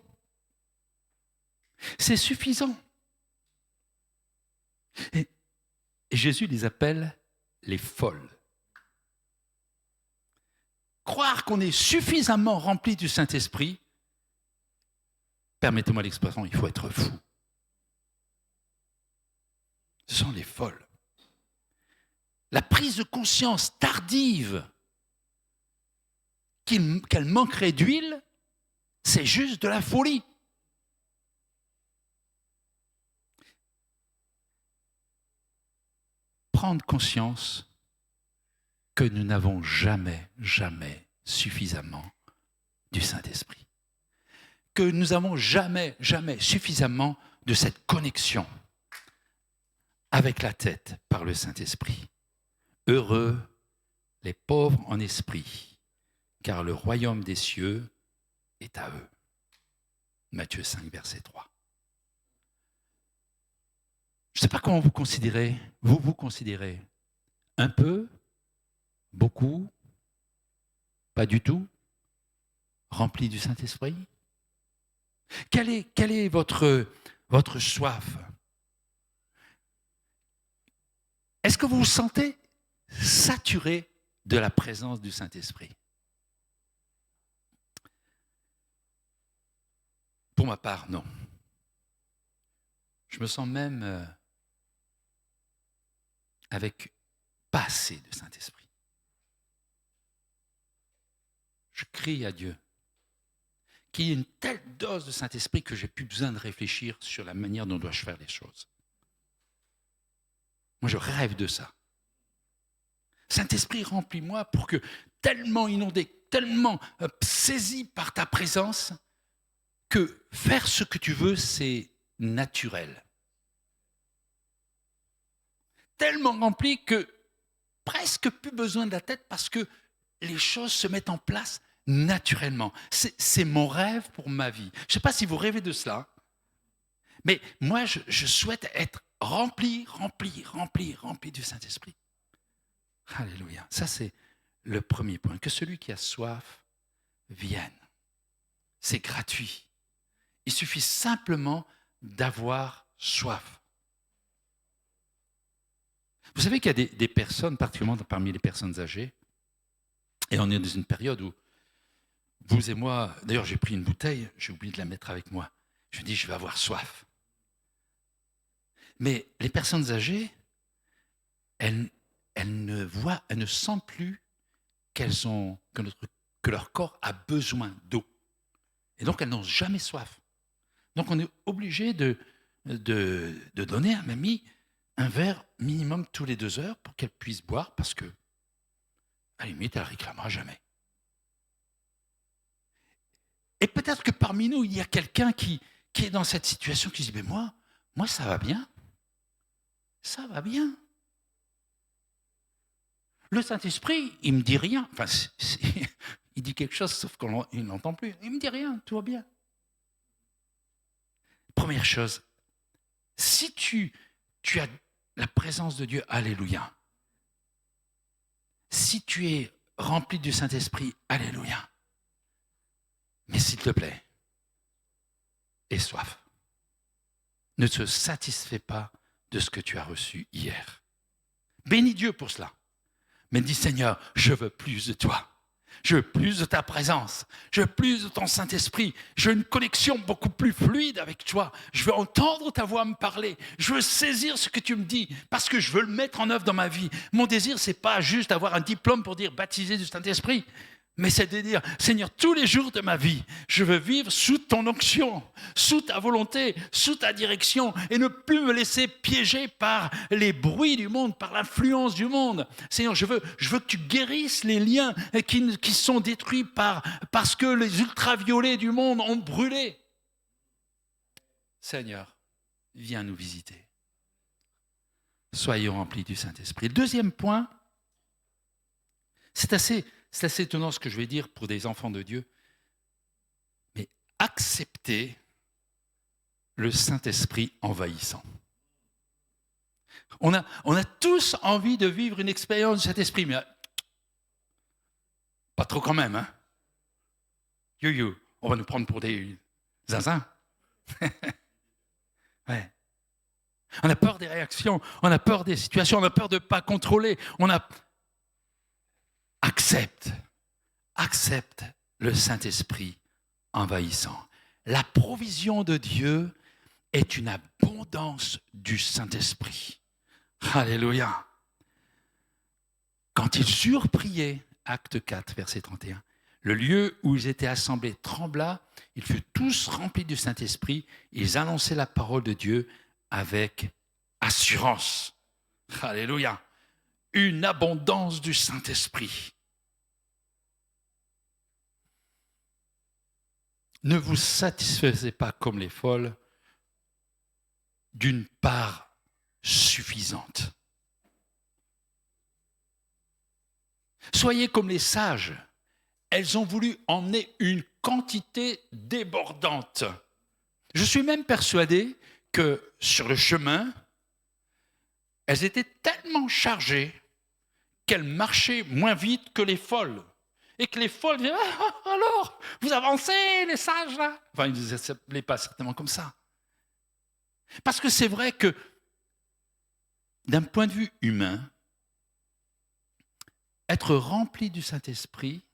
S4: C'est suffisant. Et Jésus les appelle les folles. Croire qu'on est suffisamment rempli du Saint-Esprit, permettez-moi l'expression, il faut être fou. Ce sont les folles. La prise de conscience tardive qu'elle manquerait d'huile, c'est juste de la folie. Prendre conscience que nous n'avons jamais suffisamment du Saint-Esprit. Que nous n'avons jamais suffisamment de cette connexion avec la tête par le Saint-Esprit. Heureux les pauvres en esprit, car le royaume des cieux est à eux. Matthieu 5, verset 3. Je ne sais pas comment vous considérez, vous considérez un peu, beaucoup, pas du tout, rempli du Saint-Esprit? Quelle est votre soif? Est-ce que vous vous sentez saturé de la présence du Saint-Esprit? Pour ma part, non. Je me sens même avec pas assez de Saint-Esprit. Je crie à Dieu qu'il y ait une telle dose de Saint-Esprit que j'ai plus besoin de réfléchir sur la manière dont dois-je faire les choses. Moi, je rêve de ça. Saint-Esprit, remplis-moi pour que, tellement inondé, tellement saisi par ta présence, que faire ce que tu veux, c'est naturel. Tellement rempli que presque plus besoin de la tête parce que les choses se mettent en place naturellement. C'est mon rêve pour ma vie. Je ne sais pas si vous rêvez de cela, mais moi, je souhaite être rempli du Saint-Esprit. Alléluia. Ça, c'est le premier point. Que celui qui a soif vienne. C'est gratuit. Il suffit simplement d'avoir soif. Vous savez qu'il y a des personnes, particulièrement parmi les personnes âgées, et on est dans une période où vous et moi, d'ailleurs j'ai pris une bouteille, j'ai oublié de la mettre avec moi. Je me dis, je vais avoir soif. Mais les personnes âgées, elles ne sentent plus que leur corps a besoin d'eau. Et donc elles n'ont jamais soif. Donc on est obligé de donner à mamie un verre minimum tous les 2 heures pour qu'elle puisse boire parce que, à la limite, elle ne réclamera jamais. Et peut-être que parmi nous, il y a quelqu'un qui est dans cette situation, qui se dit, mais moi ça va bien. Ça va bien. Le Saint-Esprit, il ne me dit rien. Enfin, il dit quelque chose, sauf qu'il n'entend plus. Il ne me dit rien, tout va bien. Première chose, si tu as la présence de Dieu, alléluia. Si tu es rempli du Saint-Esprit, alléluia. Mais s'il te plaît, aie soif. Ne te satisfais pas de ce que tu as reçu hier. Bénis Dieu pour cela. mais dis Seigneur, je veux plus de toi. Je veux plus de ta présence. Je veux plus de ton Saint-Esprit. Je veux une connexion beaucoup plus fluide avec toi. Je veux entendre ta voix me parler. Je veux saisir ce que tu me dis parce que je veux le mettre en œuvre dans ma vie. Mon désir, c'est pas juste d'avoir un diplôme pour dire baptisé du Saint-Esprit, mais c'est de dire, Seigneur, tous les jours de ma vie, je veux vivre sous ton onction, sous ta volonté, sous ta direction, et ne plus me laisser piéger par les bruits du monde, par l'influence du monde. Seigneur, je veux que tu guérisses les liens qui sont détruits parce que les ultraviolets du monde ont brûlé. Seigneur, viens nous visiter. Soyons remplis du Saint-Esprit. Le deuxième point, c'est assez étonnant ce que je vais dire pour des enfants de Dieu, mais accepter le Saint-Esprit envahissant. On a tous envie de vivre une expérience du Saint-Esprit, mais pas trop quand même. Hein? On va nous prendre pour des zinzins. Ouais. On a peur des réactions, on a peur des situations, on a peur de ne pas contrôler. Accepte le Saint-Esprit envahissant. La provision de Dieu est une abondance du Saint-Esprit. Alléluia. Quand ils eurent prié, acte 4, verset 31, le lieu où ils étaient assemblés trembla, ils furent tous remplis du Saint-Esprit, ils annonçaient la parole de Dieu avec assurance. Alléluia. Une abondance du Saint-Esprit. Ne vous satisfaisez pas comme les folles d'une part suffisante. Soyez comme les sages. Elles ont voulu emmener une quantité débordante. Je suis même persuadé que sur le chemin, elles étaient tellement chargées qu'elles marchaient moins vite que les folles. Et que les folles disaient, alors, vous avancez, les sages, là. Enfin, ils ne s'appelaient pas certainement comme ça. Parce que c'est vrai que, d'un point de vue humain, être rempli du Saint-Esprit,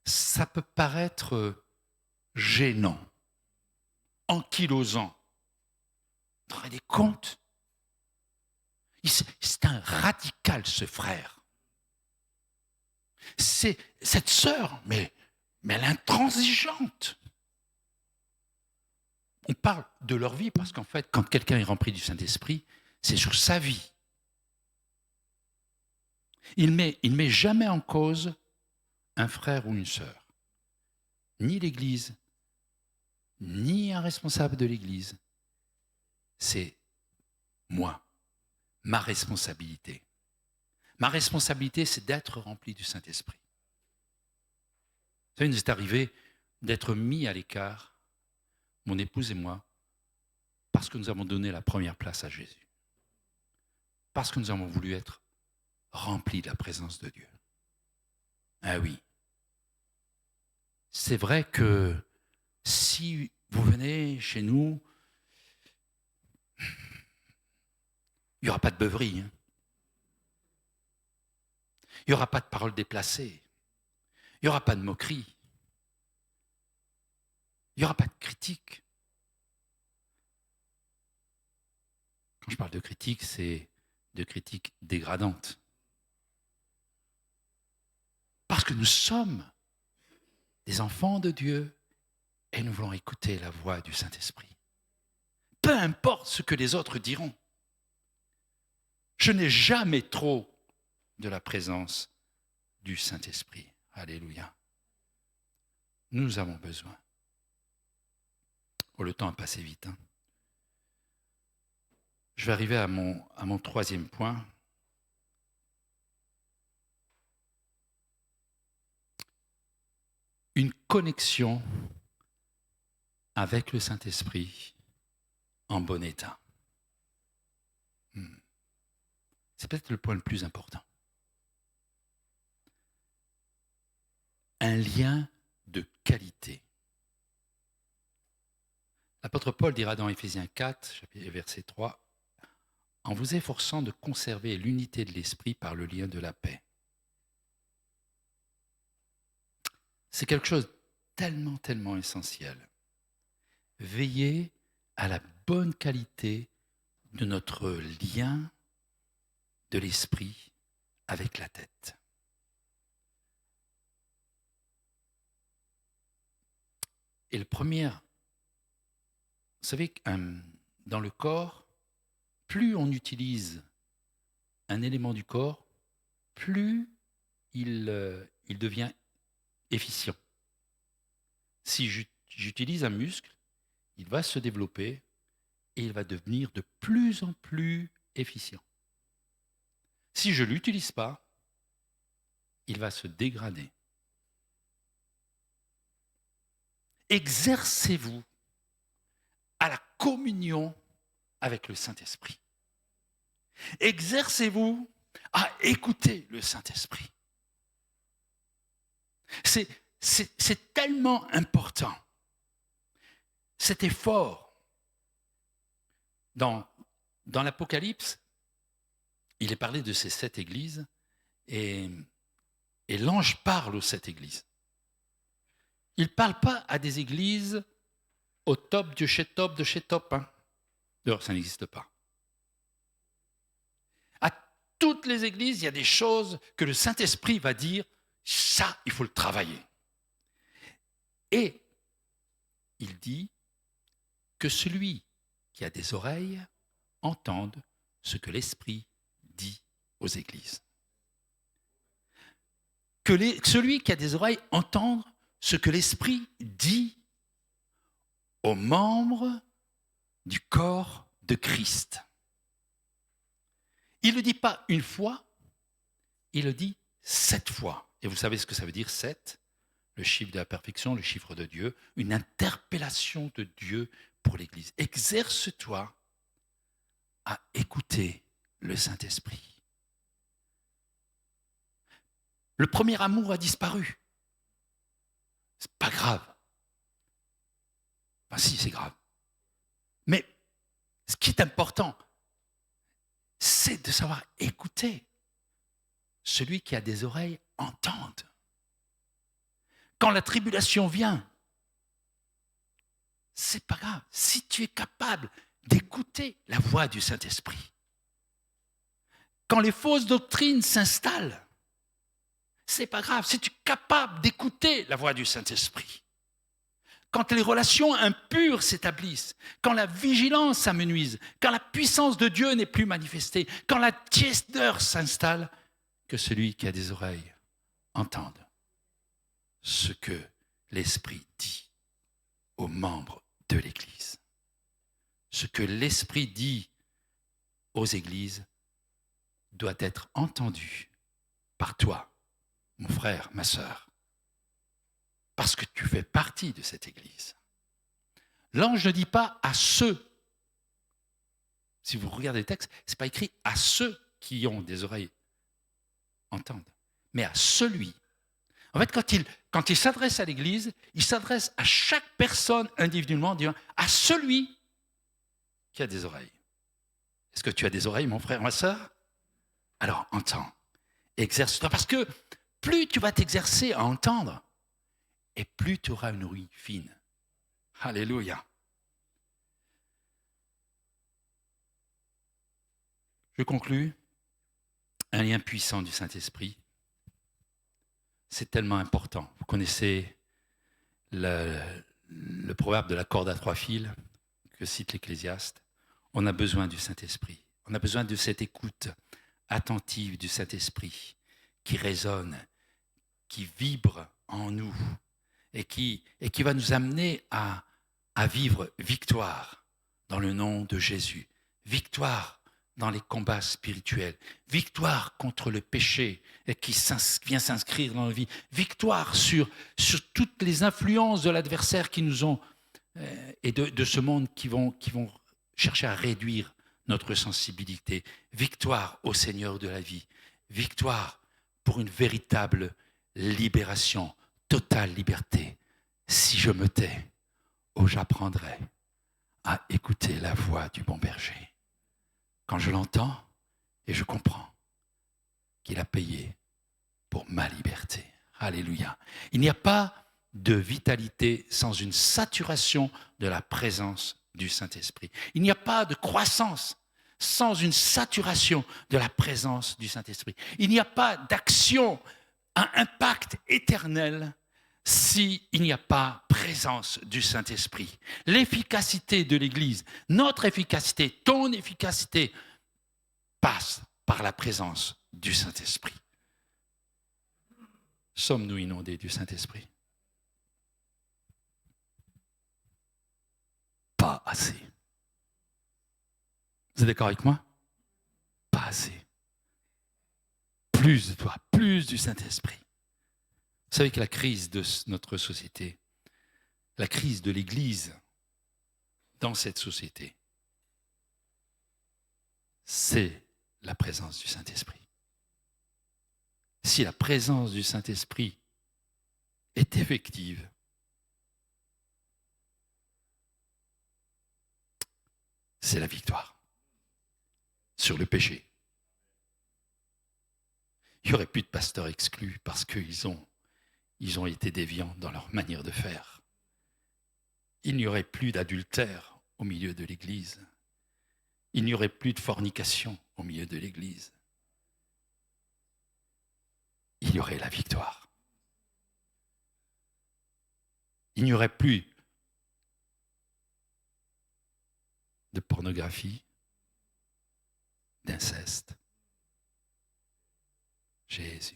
S4: ça peut paraître gênant, ankylosant. Vous vous rendez compte ? C'est un radical, ce frère. C'est cette sœur, mais elle est intransigeante. On parle de leur vie parce qu'en fait, quand quelqu'un est rempli du Saint-Esprit, c'est sur sa vie. Il met jamais en cause un frère ou une sœur, ni l'Église, ni un responsable de l'Église. C'est moi, ma responsabilité. Ma responsabilité, c'est d'être rempli du Saint-Esprit. Vous savez, il nous est arrivé d'être mis à l'écart, mon épouse et moi, parce que nous avons donné la première place à Jésus. Parce que nous avons voulu être remplis de la présence de Dieu. Ah oui. C'est vrai que si vous venez chez nous, il n'y aura pas de beuverie. Hein. Il n'y aura pas de paroles déplacées. Il n'y aura pas de moquerie. Il n'y aura pas de critique. Quand je parle de critique, c'est de critique dégradante. Parce que nous sommes des enfants de Dieu et nous voulons écouter la voix du Saint-Esprit. Peu importe ce que les autres diront. Je n'ai jamais trop de la présence du Saint-Esprit. Alléluia. Nous avons besoin. Oh, le temps a passé vite. Hein. Je vais arriver à mon troisième point. Une connexion avec le Saint-Esprit en bon état. C'est peut-être le point le plus important. Un lien de qualité. L'apôtre Paul dira dans Éphésiens 4, verset 3, « En vous efforçant de conserver l'unité de l'esprit par le lien de la paix. C'est quelque chose de tellement, tellement essentiel. Veillez à la bonne qualité de notre lien de l'esprit avec la tête. Et le premier, vous savez, dans le corps, plus on utilise un élément du corps, plus il devient efficient. Si j'utilise un muscle, il va se développer et il va devenir de plus en plus efficient. Si je ne l'utilise pas, il va se dégrader. Exercez-vous à la communion avec le Saint-Esprit. Exercez-vous à écouter le Saint-Esprit. C'est tellement important. Cet effort, dans l'Apocalypse, il est parlé de ces 7 églises et l'ange parle aux 7 églises. Il ne parle pas à des églises au top de chez top. Hein. D'ailleurs, ça n'existe pas. À toutes les églises, il y a des choses que le Saint-Esprit va dire, ça, il faut le travailler. Et il dit que celui qui a des oreilles entende ce que l'Esprit dit aux églises. Celui qui a des oreilles entende ce que l'Esprit dit aux membres du corps de Christ. Il ne le dit pas une fois, il le dit 7 fois. Et vous savez ce que ça veut dire 7 ? Le chiffre de la perfection, le chiffre de Dieu, une interpellation de Dieu pour l'Église. Exerce-toi à écouter le Saint-Esprit. Le premier amour a disparu. C'est pas grave. Enfin, si, c'est grave. Mais ce qui est important, c'est de savoir écouter. Celui qui a des oreilles entende. Quand la tribulation vient, c'est pas grave. Si tu es capable d'écouter la voix du Saint-Esprit, quand les fausses doctrines s'installent, c'est pas grave. Si tu es capable d'écouter la voix du Saint-Esprit, quand les relations impures s'établissent, quand la vigilance s'amenuise, quand la puissance de Dieu n'est plus manifestée, quand la tiédeur s'installe, que celui qui a des oreilles entende ce que l'Esprit dit aux membres de l'Église. Ce que l'Esprit dit aux églises doit être entendu par toi, mon frère, ma sœur, parce que tu fais partie de cette Église. L'ange ne dit pas à ceux, si vous regardez le texte, ce n'est pas écrit à ceux qui ont des oreilles entendent, mais à celui. En fait, quand il s'adresse à l'Église, il s'adresse à chaque personne individuellement en disant à celui qui a des oreilles. Est-ce que tu as des oreilles, mon frère, ma sœur? Alors, entends, exerce-toi, parce que plus tu vas t'exercer à entendre, et plus tu auras une ouïe fine. Alléluia. Je conclus. Un lien puissant du Saint-Esprit. C'est tellement important. Vous connaissez le proverbe de la corde à 3 fils que cite l'Ecclésiaste. On a besoin du Saint-Esprit. On a besoin de cette écoute attentive du Saint-Esprit qui résonne, qui vibre en nous et qui va nous amener à vivre victoire dans le nom de Jésus. Victoire dans les combats spirituels, victoire contre le péché qui vient s'inscrire dans nos vies, victoire sur toutes les influences de l'adversaire qui nous ont, et de ce monde qui vont chercher à réduire notre sensibilité, victoire au Seigneur de la vie, victoire pour une véritable libération, totale liberté. Si je me tais, j'apprendrai à écouter la voix du bon berger. Quand je l'entends et je comprends qu'il a payé pour ma liberté. Alléluia. Il n'y a pas de vitalité sans une saturation de la présence du Saint-Esprit. Il n'y a pas de croissance sans une saturation de la présence du Saint-Esprit. Il n'y a pas d'action à impact éternel s'il n'y a pas présence du Saint-Esprit. L'efficacité de l'Église, notre efficacité, ton efficacité, passe par la présence du Saint-Esprit. Sommes-nous inondés du Saint-Esprit? Pas assez. Vous êtes d'accord avec moi? Pas assez. Plus de toi, plus du Saint-Esprit. Vous savez que la crise de notre société, la crise de l'Église dans cette société, c'est la présence du Saint-Esprit. Si la présence du Saint-Esprit est effective, c'est la victoire sur le péché. Il n'y aurait plus de pasteurs exclus parce qu'ils ont été déviants dans leur manière de faire. Il n'y aurait plus d'adultère au milieu de l'Église. Il n'y aurait plus de fornication au milieu de l'Église. Il y aurait la victoire. Il n'y aurait plus de pornographie, d'inceste. Jésus.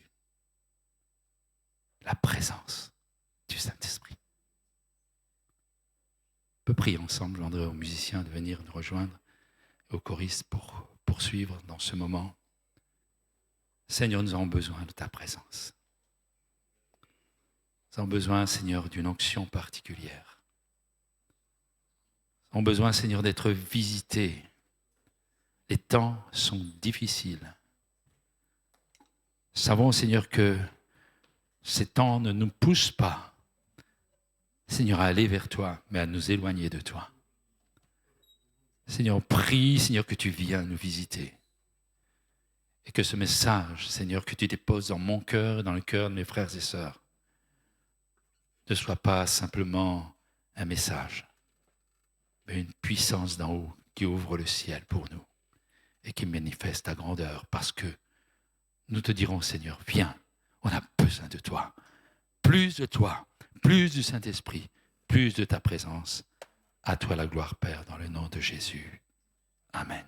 S4: La présence du Saint-Esprit. On peut prier ensemble, je demanderai aux musiciens de venir nous rejoindre, aux choristes pour poursuivre dans ce moment. Seigneur, nous avons besoin de ta présence. Nous avons besoin, Seigneur, d'une onction particulière. Nous avons besoin, Seigneur, d'être visités. Les temps sont difficiles. Savons, Seigneur, que ces temps ne nous poussent pas, Seigneur, à aller vers toi, mais à nous éloigner de toi. Seigneur, on prie, Seigneur, que tu viennes nous visiter. Et que ce message, Seigneur, que tu déposes dans mon cœur et dans le cœur de mes frères et sœurs, ne soit pas simplement un message, mais une puissance d'en haut qui ouvre le ciel pour nous et qui manifeste ta grandeur, parce que nous te dirons, Seigneur, viens, on a besoin de toi, plus du Saint-Esprit, plus de ta présence. À toi la gloire, Père, dans le nom de Jésus. Amen.